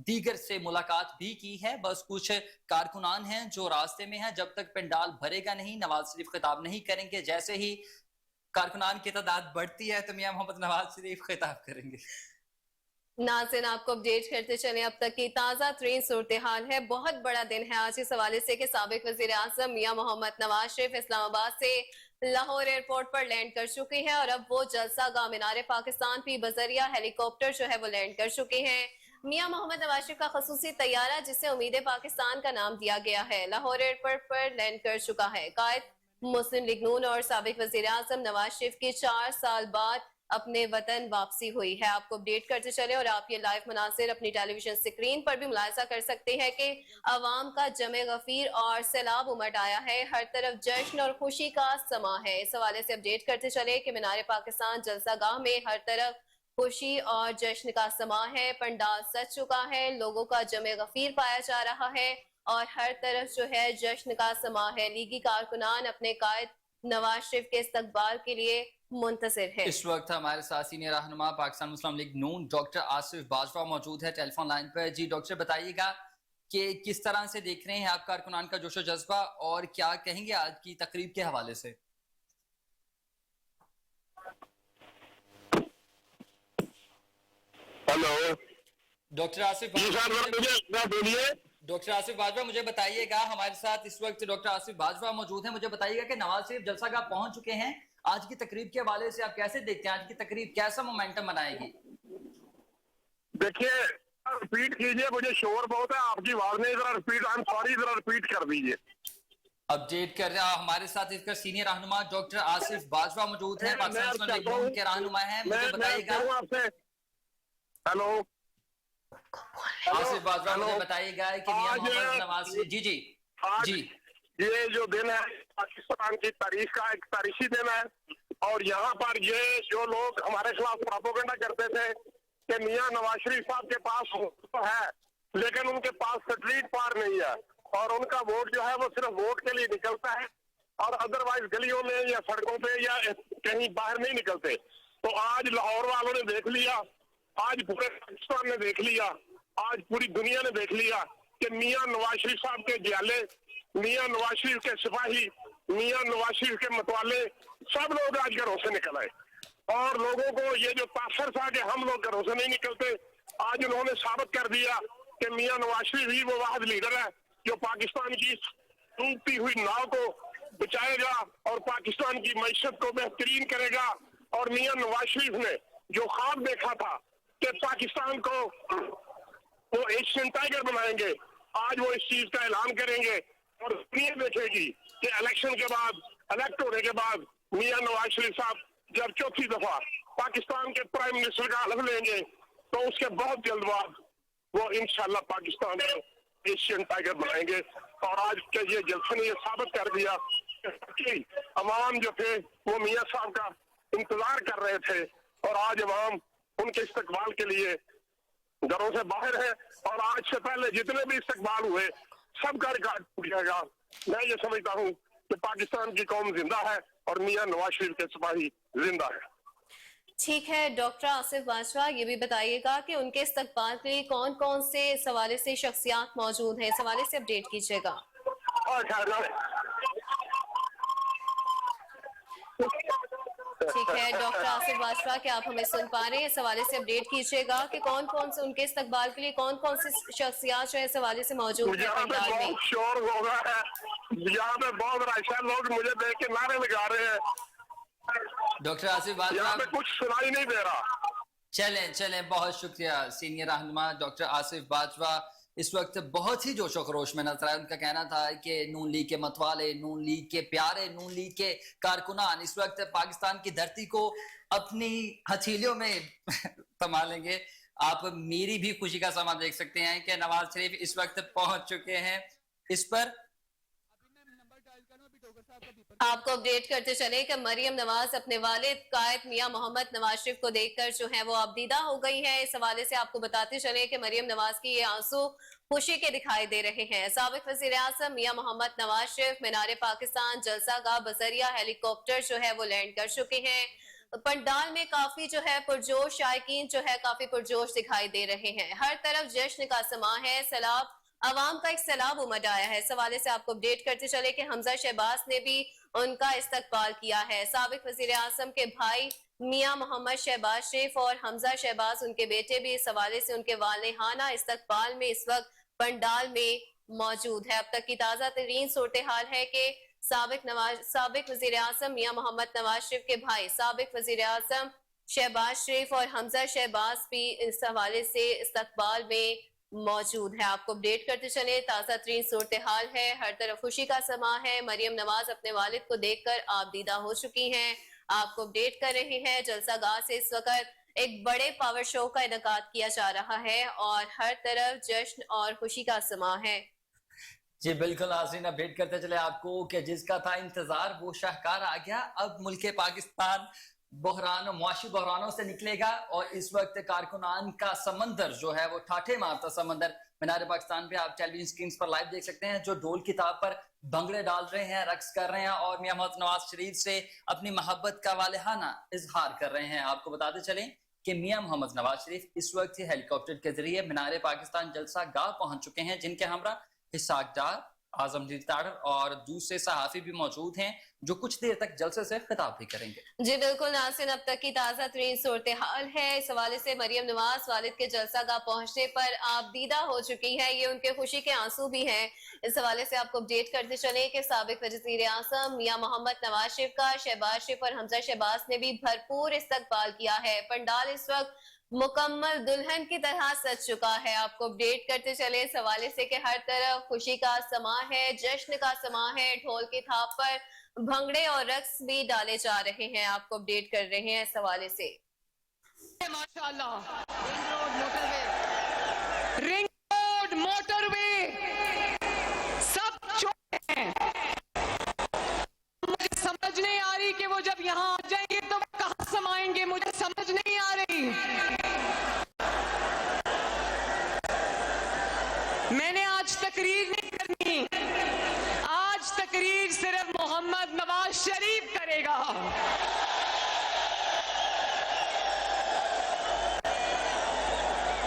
دیگر سے ملاقات بھی کی ہے. بس کچھ کارکنان ہیں جو راستے میں ہیں. جب تک پنڈال بھرے گا نہیں، نواز شریف خطاب نہیں کریں گے. جیسے ہی کارکنان کی تعداد بڑھتی ہے تو میاں محمد نواز شریف خطاب کریں گے.
ناظرین، آپ کو اپڈیٹ کرتے چلیں. اب تک کی تازہ ترین صورتحال ہے. بہت بڑا دن ہے آج اس حوالے سے کہ سابق وزیر اعظم میاں محمد نواز شریف اسلام آباد سے لاہور ایئرپورٹ پر لینڈ کر چکے ہیں اور اب وہ جلسہ گاہ مینار پاکستان بھی بذریعہ ہیلی کاپٹر جو ہے وہ لینڈ کر چکے ہیں. میاں محمد نواز شریف کا خصوصی طیارہ جسے امید پاکستان کا نام دیا گیا ہے لاہور ایئرپورٹ پر لینڈ کر چکا ہے. قائد مسلم لیگ نون اور سابق وزیر اعظم نواز شریف کی 4 سال بعد اپنے وطن واپسی ہوئی ہے. آپ کو اپڈیٹ کرتے چلیں اور آپ یہ لائیو مناظر اپنی ٹیلی ویژن سکرین پر بھی ملاحظہ کر سکتے ہیں کہ عوام کا جمع غفیر اور سیلاب امٹ آیا ہے. ہر طرف جشن اور خوشی کا سما ہے. اس حوالے سے اپڈیٹ کرتے چلیں کہ مینار پاکستان جلسہ گاہ میں ہر طرف خوشی اور جشن کا سما ہے. پنڈال سج چکا ہے. لوگوں کا جمع غفیر پایا جا رہا ہے اور ہر طرف جو ہے جشن کا سما ہے. لیگی کارکنان اپنے قائد نواز شریف کے استقبال کے لیے منتظر ہے.
اس وقت ہمارے ساتھ سینئر رہنما پاکستان مسلم لیگ نون ڈاکٹر آصف باجوہ موجود ہے ٹیلی فون لائن پر. جی ڈاکٹر، بتائیے گا کہ کس طرح سے دیکھ رہے ہیں آپ کارکنان کا جوش و جذبہ اور کیا کہیں گے آج کی تقریب کے حوالے سے؟
Hello
doctor Asif doctor Asif Bajwa, مجھے بتائیے گا، ہمارے ساتھ اس وقت ڈاکٹر آصف باجوہ موجود ہیں. مجھے بتائیے گا کہ نواز شریف جلسہ گاہ پہنچ چکے ہیں. آج کی تقریب کے حوالے سے آپ کیسے دیکھتے ہیں؟ آج کی تقریب کیسا مومنٹم بنائے گی؟
دیکھیے، رپیٹ کیجئے، مجھے شور بہت ہے آپ کی آواز نہیں. ذرا رپیٹ، آئی ایم سوری، ذرا رپیٹ کر دیجئے.
اپڈیٹ کر رہا ہمارے ساتھ اس کا سینئر رہنما ڈاکٹر آصف باجوہ موجود ہیں، پاکستان مسلم لیگ نون کے رہنما ہیں. مجھے بتائیے گا
ہیلو
آصف باجوہ، مجھے بتائیے گا کہ میاں محمد نواز جی
جی یہ جو دن ہے پاکستان کی تاریخ کا ایک تاریخی دن ہے. اور یہاں پر یہ جو لوگ ہمارے خلاف پروپیگنڈا کرتے تھے کہ میاں نواز شریف صاحب کے پاس ووٹ ہے لیکن ان کے پاس سٹریٹ پار نہیں ہے اور ان کا ووٹ جو ہے وہ صرف ووٹ کے لیے نکلتا ہے اور ادروائز گلیوں میں یا سڑکوں پہ یا کہیں باہر نہیں نکلتے. تو آج لاہور والوں نے دیکھ لیا، آج پورے پاکستان نے دیکھ لیا، آج پوری دنیا نے دیکھ لیا کہ میاں نواز شریف صاحب کے جیالے، میاں نواز شریف کے سپاہی، میاں نواز شریف کے متوالے سب لوگ آج گھروں سے نکل آئے. اور لوگوں کو یہ جو تاثر تھا کہ ہم لوگ گھروں سے نہیں نکلتے، آج انہوں نے ثابت کر دیا کہ میاں نواز شریف ہی وہ واحد لیڈر ہے جو پاکستان کی ڈوبتی ہوئی ناؤ کو بچائے گا اور پاکستان کی معیشت کو بہترین کرے گا. اور میاں نواز شریف نے جو خواب دیکھا تھا کہ پاکستان کو وہ ایشین ٹائگر بنائیں گے، آج وہ اس چیز کا اعلان کریں گے اور دنیا دیکھے گی کہ الیکشن کے بعد، الیکٹ ہونے کے بعد میاں نواز شریف صاحب جب چوتھی دفعہ پاکستان کے پرائم منسٹر کا حلف لیں گے تو اس کے بہت جلد بعد وہ انشاءاللہ پاکستان کو ایشین ٹائگر بنائیں گے. اور آج کے یہ جلسے نے یہ ثابت کر دیا کہ عوام جو تھے وہ میاں صاحب کا انتظار کر رہے تھے اور آج عوام ان کے استقبال کے لیے گھروں سے باہر ہے. اور آج سے پہلے جتنے بھی استقبال ہوئے سب کا ریکارڈ ٹوٹ جائے گا. میں یہ سمجھتا ہوں کہ پاکستان کی قوم زندہ ہے اور میاں نواز شریف کے سپاہی زندہ ہے.
ٹھیک ہے ڈاکٹر آصف باجوہ، یہ بھی بتائیے گا کہ ان کے استقبال کے لیے کون کون سے اس حوالے سے شخصیات موجود ہیں، اس حوالے سے اپڈیٹ کیجیے گا. ٹھیک ہے ڈاکٹر آصف باجوہ، کہ آپ ہمیں سن پا رہے ہیں، اس حوالے سے اپڈیٹ کیجیے گا کہ کون کون سے ان کے استقبال کے لیے کون کون سی شخصیات جو ہے اس حوالے سے موجود ہیں پنڈال میں.
بہت شور ہو رہا ہے یہاں پہ، بہت رائشہ لوگ مجھے دیکھ کے نعرے لگا رہے ہیں.
ڈاکٹر آصف
یہاں
باجوہ
پہ کچھ سنائی نہیں دے رہا.
چلیں بہت شکریہ سینئر رہنما ڈاکٹر آصف باجوہ. اس وقت بہت ہی جوش و خروش میں نظر آئے. ان کا کہنا تھا کہ نون لیگ کے متوالے، نون لیگ کے پیارے، نون لیگ کے کارکنان اس وقت پاکستان کی دھرتی کو اپنی ہتھیلیوں میں تھما لیں گے. آپ میری بھی خوشی کا سما دیکھ سکتے ہیں کہ نواز شریف اس وقت پہنچ چکے ہیں. اس پر
आपको अपडेट करते चले कि मरियम नवाज अपने वालिद कायद मियां मोहम्मद नवाज शरीफ को देखकर जो है वो आबदीदा हो गई है। इस हवाले से आपको बताते चले कि मरियम नवाज की ये आंसू खुशी के दिखाई दे रहे हैं। साबिक वज़ीर आज़म मियां मोहम्मद नवाज शरीफ मीनार पाकिस्तान जलसागाह बजरिया हेलीकॉप्टर जो है वो लैंड कर चुके हैं। पंडाल में काफी जो है पुरजोश शायकीन जो है काफी पुरजोश दिखाई दे रहे हैं। हर तरफ जश्न का समा है, सैलाब अवाम का एक सैलाब उमड़ आया है। इस हवाले से आपको अपडेट करते चले कि हमजा शहबाज ने भी उनका इस्तकबाल किया है। साबिक वज़ीर आज़म के भाई मियां मोहम्मद शहबाज शरीफ और हमजा शहबाज उनके बेटे भी इस हवाले से उनके वालिहाना इस्तकबाल में इस वक्त पंडाल में मौजूद है। अब तक की ताज़ा तरीन सूरत हाल है कि साबिक वज़ीर आज़म मियां मोहम्मद नवाज शरीफ के भाई साबिक वज़ीर आज़म शहबाज शरीफ और हमजा शहबाज भी इस हवाले से इस्तकबाल में मौजूद है। आपको अपडेट करते चले, ताज़ा तरीन सूरत हाल है, हर तरफ खुशी का समा है। मरियम नवाज अपने वालिद को देखकर आबदीदा हो चुकी हैं। आपको अपडेट कर रहे हैं, जलसागाह से इस वक्त एक बड़े पावर शो का इनेकाद किया जा रहा है और हर तरफ जश्न और खुशी का समा है।
जी बिल्कुल नाज़रीन, अपडेट करते चले आपको कि जिसका था इंतजार वो शाहकार आ गया। अब मुल्क पाकिस्तान बहरान मुआशी बहरानों से निकलेगा और इस वक्त कारकुनान का समंदर जो है वो ठाठे मारता समंदर मीनार पाकिस्तान पे आप टेलीविजन स्क्रीन पर लाइव देख सकते हैं, जो ढोल की ताब पर भंगड़े डाल रहे हैं, रक्स कर रहे हैं और मियां मोहम्मद नवाज शरीफ से अपनी मोहब्बत का वालिहाना इजहार कर रहे हैं। आपको बताते चलें कि मियां मोहम्मद नवाज शरीफ इस वक्त हेलीकॉप्टर के जरिए मीनार पाकिस्तान जलसा गाह पहुंच चुके हैं, जिनके हमरा हिसाक डार, आजमदीन ताड़र और दूसरे सहाफी भी मौजूद हैं जो कुछ देर तक जलसे से खिताब भी करेंगे।
जी बिल्कुल नाज़रीन, अब तक की ताज़ा तरीन सूरत हाल है। इस हवाले से मरियम नवाज वालिद के जलसागाह पहुंचने पर आबदीदा हो चुकी है, ये उनके खुशी के आंसू भी हैं। इस हवाले से आपको अपडेट करते चले कि साबिक वज़ीर आज़म मियां मोहम्मद नवाज शरीफ का शहबाज शरीफ और हमजा शहबाज ने भी भरपूर इस्तकबाल किया है। पंडाल इस वक्त मुकम्मल दुल्हन की तरह सज चुका है। आपको अपडेट करते चले इस हवाले से कि हर तरफ खुशी का समा है, जश्न का समा है, ढोल की थाप पर भंगड़े और रक्स भी डाले जा रहे हैं। आपको अपडेट कर रहे हैं इस हवाले से।
माशाअल्लाह, रिंग रोड मोटरवे सब चौड़े हैं। मुझे समझ नहीं आ रही कि वो जब यहाँ आ जाएंगे तो कहाँ समाएंगे, मुझे समझ नहीं आ रही। मैंने आज तकरीर नहीं करनी, आज तकरीर सिर्फ मोहम्मद नवाज शरीफ करेगा।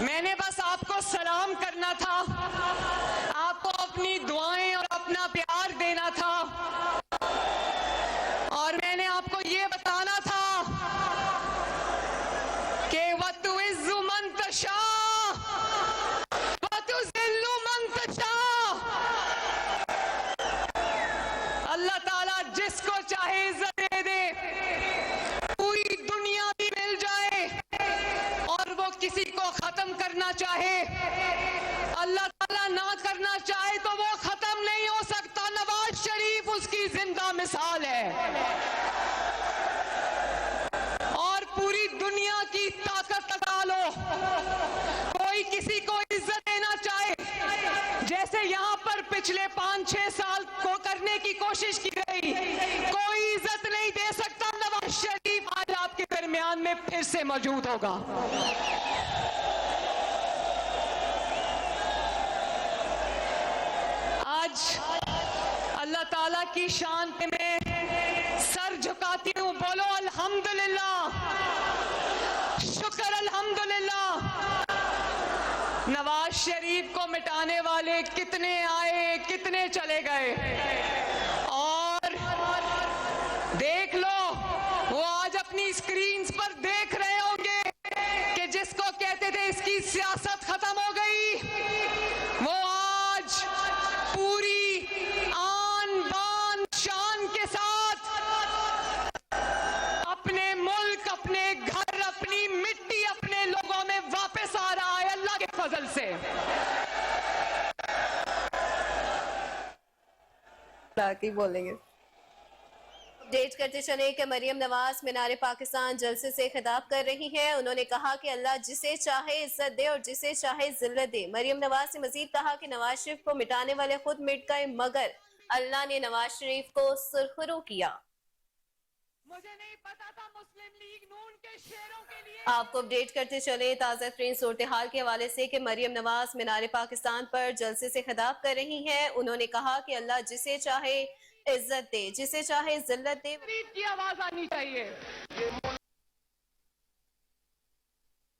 मैंने बस आपको सलाम करना था, आपको अपनी दुआएं और अपना प्यार देना था और मैंने आपको ये बताना था कि वतुइज़्ज़ु मन तशा वतुज़िल्लु मन तशा। अल्लाह ताला जिसको चाहे इज्जत दे दे, पूरी दुनिया भी मिल जाए और वो किसी को खत्म करना चाहे, अल्लाह ताला ना करना चाहे तो वो खत्म नहीं हो सकता। नवाज शरीफ उसकी जिंदा मिसाल है और पूरी दुनिया की ताकत लगा लो, कोई किसी को इज्जत देना चाहे, जैसे यहाँ पर पिछले 5-6 साल को करने की कोशिश की गई, कोई इज्जत नहीं दे सकता। नवाज शरीफ आज आपके दरमियान में फिर से मौजूद होगा। आज अल्लाह ताला की शान पे मैं सर झुकाती हूँ, बोलो अल्हम्दुलिल्लाह, शुक्र अल्हम्दुलिल्लाह। नवाज शरीफ को मिटाने वाले कितने आए, कितने चले गए और देख लो, वो आज अपनी स्क्रीन्स पर देख रहे होंगे कि जिसको कहते थे इसकी सियासत खत्म हो गई, वो आज पूरी आन बान शान के साथ अपने मुल्क, अपने घर, अपनी मिट्टी, अपने लोगों में वापस आ रहा है अल्लाह के फजल से।
बोलेंगे अपडेट करते चले कि मरियम नवाज मीनार पाकिस्तान जलसे से खिताब कर रही हैं। उन्होंने कहा कि अल्लाह जिसे चाहे इज्जत दे और जिसे चाहे जिल्लत दे। मरियम नवाज ने मजीद कहा कि नवाज शरीफ को मिटाने वाले खुद मिट गए, मगर अल्लाह ने नवाज शरीफ को सुरखरू किया।
मुझे नहीं पता था मुस्लिम लीग नून के शेरों के लिए
आपको अपडेट करते चले ताज़ा तरीन सूरत हाल के हवाले से कि मरियम नवाज मीनार पाकिस्तान पर जलसे से खिताब कर रही हैं। उन्होंने कहा कि अल्लाह जिसे चाहे इज्जत दे, जिसे चाहे जिल्लत दे।
तकरीर की आवाज आनी चाहिए।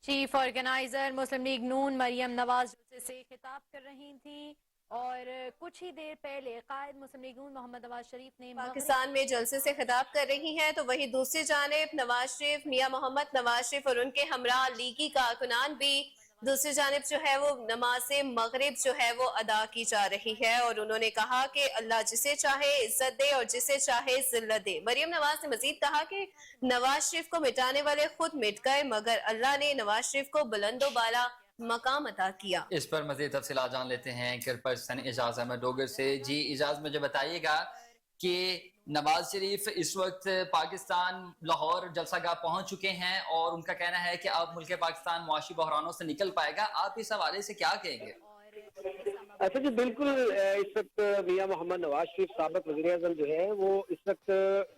चीफ ऑर्गेनाइजर मुस्लिम लीग नून मरियम नवाज जलसे से खिताब कर रही थी और कुछ ही देर पहले कायद मुस्लिम लीग नून मोहम्मद नवाज शरीफ ने
पाकिस्तान में जलसे से खिताब कर रही हैं, तो वहीं दूसरी जानिब नवाज शरीफ, मियां मोहम्मद नवाज शरीफ और उनके हमरा लीगी कारकुनान भी दूसरी जानिब जो है वो नमाज मगरिब जो है वो अदा की जा रही है और उन्होंने कहा कि अल्लाह जिसे चाहे इज्जत दे और जिसे चाहे जिल्लत दे। मरियम नवाज ने मजीद कहा कि नवाज शरीफ को मिटाने वाले खुद मिट गए मगर अल्लाह ने नवाज शरीफ को बुलंदो बाला मकाम अता किया।
इस पर मज़ीद तफसीलात जान लेते हैं एंकर पर्सन इजाज़ अहमद डोगर से। जी इजाज़, मुझे बताइएगा कि नवाज शरीफ इस वक्त पाकिस्तान लाहौर जलसागाह पहुंच चुके हैं और उनका कहना है कि अब मुल्क पाकिस्तान मुआशी बहरानों से निकल पाएगा। आप इस हवाले से क्या कहेंगे?
अच्छा जी, बिल्कुल इस वक्त मियां मोहम्मद नवाज शरीफ साबिक वज़ीर-ए-आज़म जो है वो इस वक्त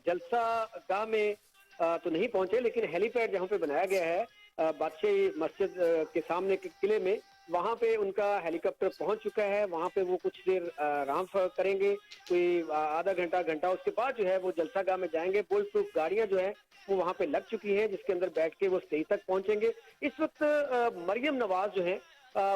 जलसागाह में तो नहीं पहुंचे, लेकिन हेलीपैड जहां पे बनाया गया है बादशाही मस्जिद के सामने के किले में, वहाँ पे उनका हेलीकॉप्टर पहुंच चुका है। वहाँ पे वो कुछ देर आराम करेंगे, कोई आधा घंटा, उसके बाद जो है वो जलसागाह में जाएंगे। बुलेट प्रूफ गाड़ियां जो है वो वहाँ पे लग चुकी हैं जिसके अंदर बैठ के वो स्टेज तक पहुंचेंगे। इस वक्त मरियम नवाज जो है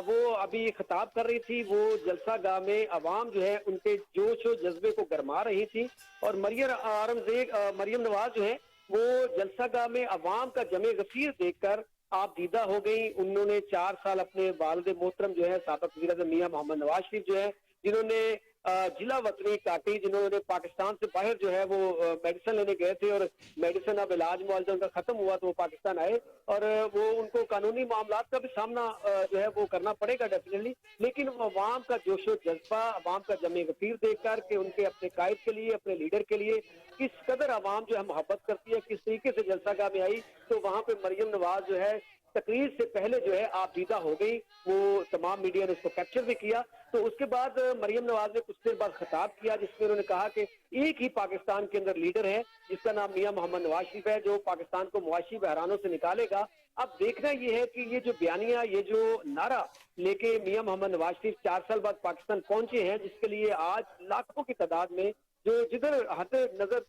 वो अभी खिताब कर रही थी, वो जलसागाह में अवाम जो है उनके जोश और जज्बे को गरमा रही थी और मरियम नवाज जो है वो जलसागाह में अवाम का जमे गफीर देखकर आप दीदा हो गई। उन्होंने 4 साल अपने वालिद मोहतरम जो है साबिक वज़ीर-ए-आज़म मियां मोहम्मद नवाज शरीफ जो है, जिन्होंने जिला वतनी काटी, जिन्होंने पाकिस्तान से बाहर जो है वो मेडिसिन लेने गए थे और मेडिसिन अब इलाज मुआवजा उनका खत्म हुआ तो वो पाकिस्तान आए और वो उनको कानूनी मामलात का भी सामना जो है वो करना पड़ेगा डेफिनेटली। लेकिन वो अवाम का जोश और जज्बा, अवाम का जमे गफीर देखकर कि उनके अपने कायद के लिए, अपने लीडर के लिए किस कदर अवाम जो है मोहब्बत करती है, किस तरीके से जलसागाह में आई, तो वहाँ पे मरियम नवाज जो है तकरीर से पहले जो है आप दीदा हो गई। वो तमाम मीडिया ने इसको कैप्चर भी किया। तो उसके बाद मरियम नवाज ने कुछ देर बाद खिताब किया जिसमें उन्होंने कहा कि एक ही पाकिस्तान के अंदर लीडर है जिसका नाम मियां मोहम्मद नवाज शरीफ है, जो पाकिस्तान को मुआशी बहरानों से निकालेगा। अब देखना ये है कि ये जो बयानिया, ये जो नारा लेके मियां मोहम्मद नवाज शरीफ 4 साल बाद पाकिस्तान पहुंचे हैं, जिसके लिए आज लाखों की तादाद में जो जिधर हद नजर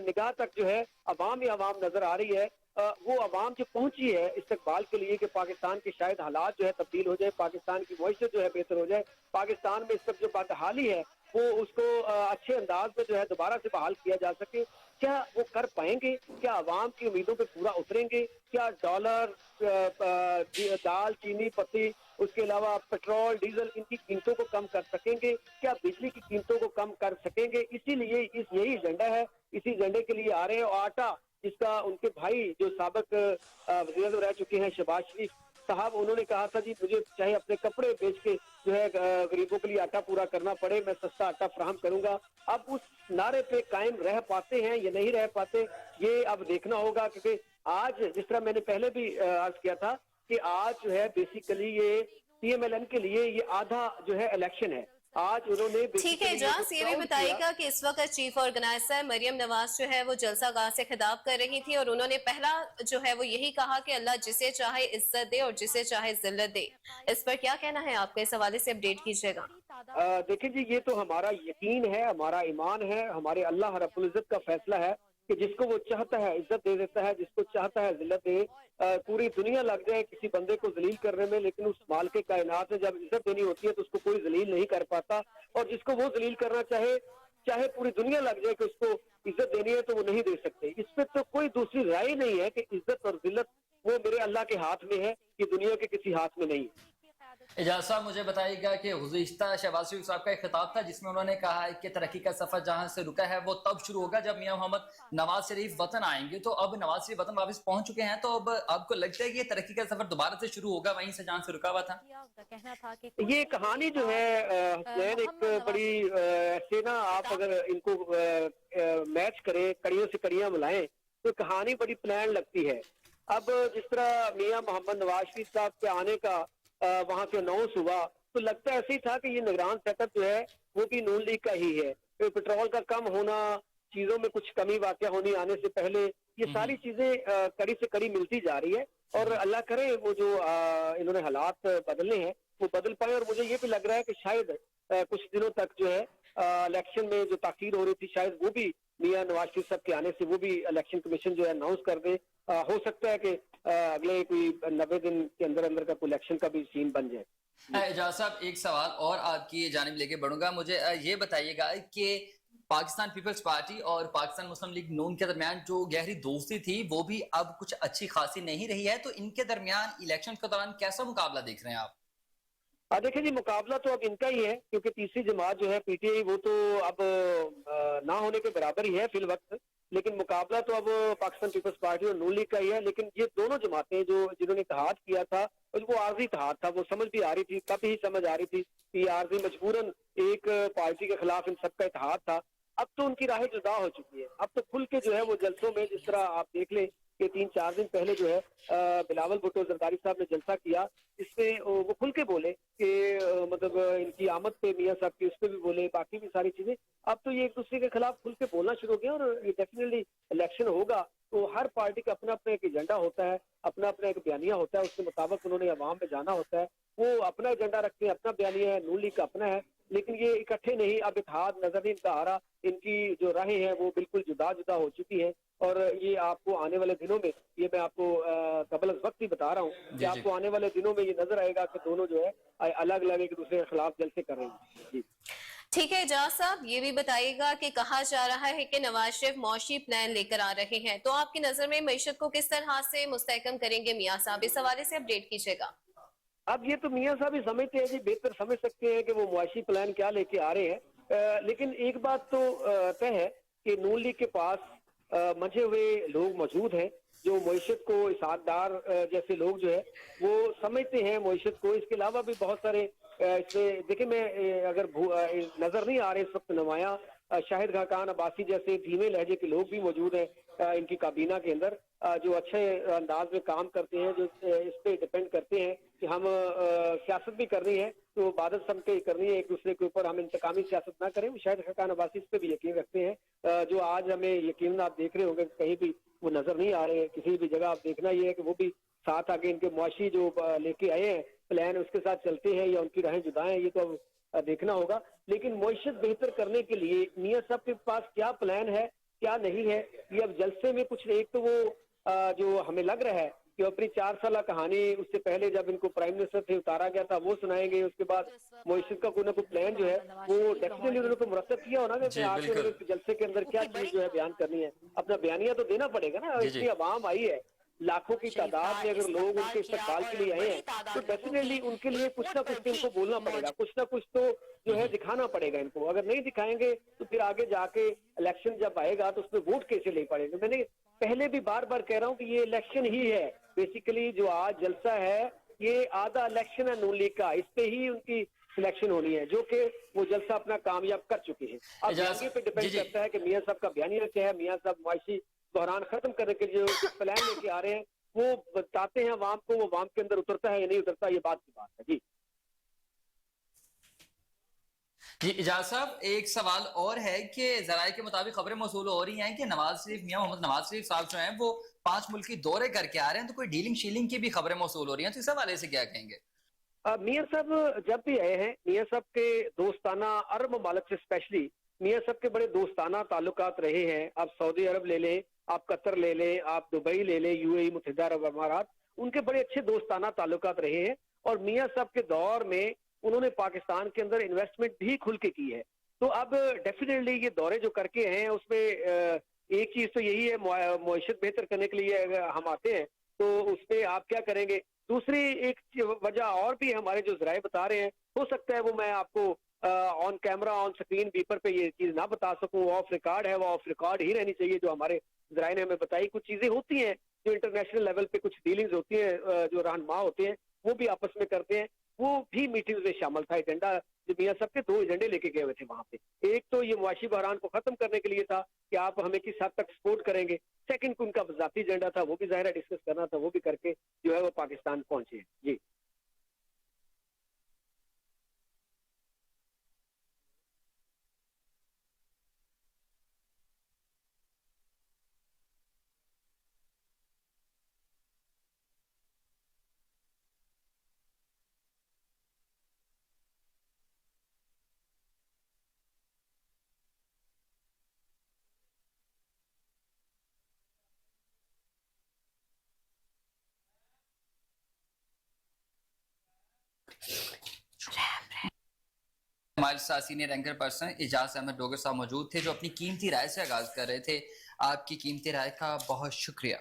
निगाह तक जो है अवाम ही अवाम नजर आ रही है, वो अवाम जो पहुंची है इस्तकबाल के लिए कि पाकिस्तान के शायद हालात जो है तब्दील हो जाए, पाकिस्तान की मईशत जो है बेहतर हो जाए, पाकिस्तान में इस वक्त जो बदहाली है वो उसको अच्छे अंदाज में जो है दोबारा से बहाल किया जा सके। क्या वो कर पाएंगे? क्या अवाम की उम्मीदों पे पूरा उतरेंगे? क्या डॉलर, दाल, चीनी, पत्ती, उसके अलावा पेट्रोल, डीजल, इनकी कीमतों को कम कर सकेंगे? क्या बिजली की कीमतों को कम कर सकेंगे? इसीलिए यही एजेंडा है, इसी एजेंडे के लिए आ रहे हैं। और आटा जिसका उनके भाई जो साबिक वज़ीर रह चुके हैं शहबाज शरीफ साहब, उन्होंने कहा था जी मुझे चाहे अपने कपड़े बेच के जो है गरीबों के लिए आटा पूरा करना पड़े, मैं सस्ता आटा फराहम करूंगा। अब उस नारे पे कायम रह पाते हैं या नहीं रह पाते, ये अब देखना होगा। क्योंकि आज जिस तरह मैंने पहले भी अर्ज किया था कि आज जो है बेसिकली ये PMLN के लिए ये आधा जो है इलेक्शन है। आज उन्होंने
ठीक है इजाज, ये भी बताइएगा कि इस वक्त चीफ ऑर्गेनाइजर मरियम नवाज जो है वो जलसागाह से खिताब कर रही थी और उन्होंने पहला जो है वो यही कहा कि अल्लाह जिसे चाहे इज्जत दे और जिसे चाहे जिल्लत दे। इस पर क्या कहना है आपका? इस हवाले से अपडेट कीजिएगा।
देखिए जी, ये तो हमारा यकीन है, हमारा ईमान है, हमारे अल्लाह रब्बुल इज्जत का फैसला है कि जिसको वो चाहता है इज्जत दे देता है, जिसको चाहता है जिल्लत दे। पूरी दुनिया लग जाए किसी बंदे को जलील करने में, लेकिन उस माल के कायनात में जब इज्जत देनी होती है तो उसको कोई जलील नहीं कर पाता। और जिसको वो जलील करना चाहे पूरी दुनिया लग जाए कि उसको इज्जत देनी है तो वो नहीं दे सकते। इस पे तो कोई दूसरी राय नहीं है कि इज्जत और जिल्लत वो मेरे अल्लाह के हाथ में है, ये दुनिया के किसी हाथ में नहीं है।
एजाज साहब, मुझे बताइएगा कि गुज़िश्ता शहबाज शरीफ साहब का एक खिताब था जिसमें उन्होंने कहा है कि तरक्की का सफर जहां से रुका है वो तब शुरू होगा जब मियां मोहम्मद नवाज शरीफ वतन आएंगे। तो अब नवाज शरीफ वतन वापस पहुंच चुके हैं, तो अब आपको लगता है कि ये तरक्की का सफर दोबारा से शुरू होगा वहीं से जहां से रुका हुआ था?
ये कहानी जो है हुसैन एक बड़ी ऐसे ना, आप अगर इनको मैच करें, कड़ियों से कड़ियां मिलाएं तो कहानी बड़ी प्लान लगती है। अब जिस तरह मियां मोहम्मद नवाज शरीफ साहब के आने का वहां से अनाउंस हुआ तो लगता ऐसे ही था कि ये निगरान सेटअप जो है वो भी नून लीग का ही है। पेट्रोल का कम होना, चीजों में कुछ कमी वाक़या होनी आने से पहले, ये सारी चीजें कड़ी से कड़ी मिलती जा रही है। और अल्लाह करे वो जो इन्होंने हालात बदलने हैं वो बदल पाए। और मुझे ये भी लग रहा है कि शायद कुछ दिनों तक जो है इलेक्शन में जो ताखीर हो रही थी, शायद वो भी मियां नवाज शरीफ साहब के आने से वो भी इलेक्शन कमीशन जो है अनाउंस कर दे। हो सकता है कि अगले कोई 90 दिन के अंदर अंदर का कोई इलेक्शन का भी सीन बन जाए।
एजाज साहब, एक सवाल और आपकी जानिब लेके बढ़ूंगा। मुझे ये बताइएगा कि पाकिस्तान पीपल्स पार्टी और पाकिस्तान मुस्लिम लीग नून के दरमियान जो गहरी दोस्ती थी वो भी अब कुछ अच्छी खासी नहीं रही है, तो इनके दरमियान इलेक्शन के दौरान कैसा मुकाबला देख रहे हैं आप?
देखिए जी, मुकाबला तो अब इनका ही है, क्योंकि तीसरी जमात जो है पीटीआई वो तो अब ना होने के बराबर ही है फिल वक्त। लेकिन मुकाबला तो अब पाकिस्तान पीपल्स पार्टी और नून लीग का ही है। लेकिन ये दोनों जमातें जो जिन्होंने इत्तेहाद किया था वो आर्जी इत्तेहाद था, वो समझ भी आ रही थी, तब ही समझ आ रही थी कि आर्जी मजबूरन एक पार्टी के खिलाफ इन सबका इत्तेहाद था। अब तो उनकी राहें जुदा हो चुकी है। अब तो खुल के जो है वो जलसों में, जिस तरह आप देख लें कि 3-4 दिन पहले जो है बिलावल भुट्टो जरदारी साहब ने जलसा किया, इसमें वो खुल के बोले कि मतलब इनकी आमद पे मियां साहब की, उस पर भी बोले, बाकी भी सारी चीजें। अब तो ये एक दूसरे के खिलाफ खुल के बोलना शुरू हो गया। और डेफिनेटली इलेक्शन होगा तो हर पार्टी का अपना अपना एक एजेंडा होता है, अपना अपना एक बयानिया होता है, उसके मुताबिक उन्होंने अवाम में जाना होता है। वो अपना एजेंडा रखते हैं, अपना बयानिया है, नून लीग का अपना है, लेकिन ये इकट्ठे नहीं। अब इत्तेहाद नजर नहीं इनका आ रहा, इनकी जो राहें हैं वो बिल्कुल जुदा जुदा हो चुकी हैं। और ये आपको आने वाले दिनों में, ये मैं आपको कबल वक्त ही बता रहा हूँ कि आपको आने वाले दिनों में ये नजर आएगा कि दोनों जो है अलग अलग एक दूसरे के खिलाफ जलसे कर रहे हैं। जी
ठीक है एजाज साहब, ये भी बताइएगा कि कहा जा रहा है कि नवाज शरीफ मौशी प्लान लेकर आ रहे हैं, तो आपकी नजर में मईशत को किस तरह से मुस्तहकम करेंगे मियां साहब, इस हवाले से अपडेट कीजिएगा।
अब ये तो मियां साहब ही समझते हैं जी, बेहतर समझ सकते हैं कि वो मुआशी प्लान क्या लेके आ रहे हैं। लेकिन एक बात तो तय है कि नून लीग के पास मंझे हुए लोग मौजूद हैं जो मईशत को, इसादार जैसे लोग जो है वो समझते हैं मईशत को। इसके अलावा भी बहुत सारे इसमें देखिए, मैं अगर नजर नहीं आ रहे इस वक्त नुमाया शाहिद खाकान अब्बासी जैसे धीमे लहजे के लोग भी मौजूद हैं इनकी काबीना के अंदर, जो अच्छे अंदाज में काम करते हैं, जो इस पे डिपेंड करते हैं कि हम सियासत भी करनी है तो इबादत सब के करनी है, एक दूसरे के ऊपर हम इंतकामी सियासत ना करें। शाहिद खाकान अब्बासी इस पे भी यकीन रखते हैं, जो आज हमें यकीन आप देख रहे होंगे कहीं भी वो नजर नहीं आ रहे हैं। किसी भी जगह आप देखना ये है कि वो भी साथ आगे इनके मुआशी जो लेके आए हैं प्लान, उसके साथ चलते हैं या उनकी राहें जुदा हैं, ये तो देखना होगा। लेकिन मईशत बेहतर करने के लिए मियां साहब के पास क्या प्लान है क्या नहीं है, ये अब जलसे में कुछ एक तो वो जो हमें लग रहा है कि अपनी 4 साल कहानी उससे पहले जब इनको प्राइम मिनिस्टर से उतारा गया था वो सुनाएंगे। उसके बाद मईशत का कोई ना कोई प्लान जो है वो डेफिनेटली उन्होंने तो मुरतब किया होना कि आगे उन्होंने जलसे के अंदर क्या चीज जो है बयान करनी है, अपना बयानिया तो देना पड़ेगा ना। इतनी आवाम आई है, लाखों की तादाद में अगर लोग उनके इस्तकबाल के लिए आए हैं तो डेफिनेटली उनके लिए कुछ ना कुछ इनको बोलना पड़ेगा, कुछ ना कुछ तो जो है दिखाना पड़ेगा इनको। अगर नहीं दिखाएंगे तो फिर आगे जाके इलेक्शन जब आएगा तो उसमें वोट कैसे ले पड़ेंगे। मैंने पहले भी बार बार कह रहा हूँ कि ये इलेक्शन ही है बेसिकली, जो आज जलसा है ये आधा इलेक्शन है नून लीग का, इस पे ही उनकी सिलेक्शन होनी है जो कि वो जलसा अपना कामयाब कर चुके हैं। अब आगे पे डिपेंड करता है कि मियां साहब का बयानिया क्या है, मियां साहब मुआशी बहरान खत्म करने के लिए जो प्लान लेके आ रहे हैं वो बताते हैं अवाम को, वो अवाम के अंदर उतरता है या नहीं उतरता, ये बात की बात है। जी
जी इजाज साहब, एक सवाल और है कि जराये के मुताबिक खबरें मौसूल हो रही हैं कि नवाज शरीफ, मियां मोहम्मद नवाज शरीफ साहब जो हैं वो 5 मुल्की दौरे करके आ रहे हैं, तो कोई डीलिंग शीलिंग की भी खबरें मौसूल हो रही हैं, तो इस हवाले से क्या कहेंगे?
मियां साहब जब भी आए हैं, मियां साहब के दोस्ताना अरब ममालिक से स्पेशली मियां साहब के बड़े दोस्ताना ताल्लुकात रहे हैं। आप सऊदी अरब ले लें, आप कतर ले लें, आप दुबई ले लें, यूएई मुत्तहिदा अरब अमारात, उनके बड़े अच्छे दोस्ताना ताल्लुकात रहे हैं। और मियां साहब के दौर में उन्होंने पाकिस्तान के अंदर इन्वेस्टमेंट भी खुल के की है। तो अब डेफिनेटली ये दौरे जो करके हैं उसमें एक चीज तो यही है, मईशत बेहतर करने के लिए अगर हम आते हैं तो उसमें आप क्या करेंगे। दूसरी एक वजह और भी हमारे जो जराए बता रहे हैं, हो सकता है वो मैं आपको on camera on screen beeper पे ये चीज ना बता सकूं, ऑफ रिकॉर्ड है, वो ऑफ रिकॉर्ड ही रहनी चाहिए। जो हमारे जराए ने हमें बताई कुछ चीजें होती हैं जो इंटरनेशनल लेवल पे कुछ डीलिंग्स होती हैं, जो रहनुमा होते हैं वो भी आपस में करते हैं, वो भी मीटिंग में शामिल था। एजेंडा जो मियां साहब के 2 एजेंडे लेके गए हुए थे वहां पे, एक तो ये मुआशी बहरान को खत्म करने के लिए था कि आप हमें किस हद तक सपोर्ट करेंगे, सेकंड उनका जाती एजेंडा था वो भी जाहिर है डिस्कस करना था, वो भी करके जो है वो पाकिस्तान पहुंचे हैं। जी
हमारे साथ senior anchor person Ijaz Ahmed Dogar साहब मौजूद थे जो अपनी कीमती राय से आगाज कर रहे थे। आपकी कीमती राय का बहुत शुक्रिया।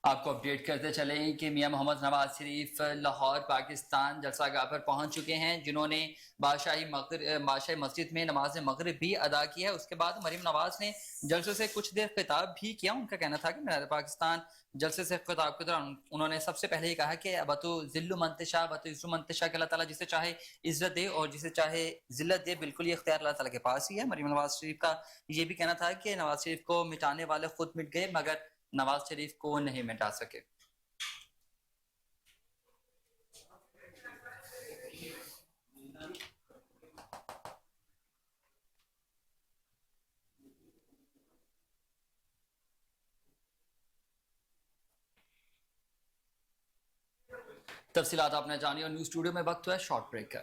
आपको अपडेट करते चलें कि मियां मोहम्मद नवाज शरीफ लाहौर पाकिस्तान जलसागाह पर पहुंच चुके हैं, जिन्होंने बादशाही मस्जिद में नमाज मगरिब भी अदा की है। उसके बाद मरीम नवाज ने जलसे से कुछ देर खिताब भी किया। उनका कहना था कि मीनार पाकिस्तान जलसे से खिताब के दौरान उन्होंने सबसे पहले ही कहा कि बतु जिल्लु मंतशा बतु इज्जु मंतशा के अल्लाह ताला जिसे चाहे इज्जत दे और जिसे चाहे जिल्लत दे, बिल्कुल ये इख्तियार अल्लाह ताला के पास ही है। मरीम नवाज शरीफ का ये भी कहना था कि नवाज शरीफ को मिटाने वाले खुद मिट गए मगर नवाज शरीफ को नहीं मिटा सके। तफसीलात आपने जानी और न्यूज़ स्टूडियो में वक्त हुआ है शॉर्ट ब्रेक का।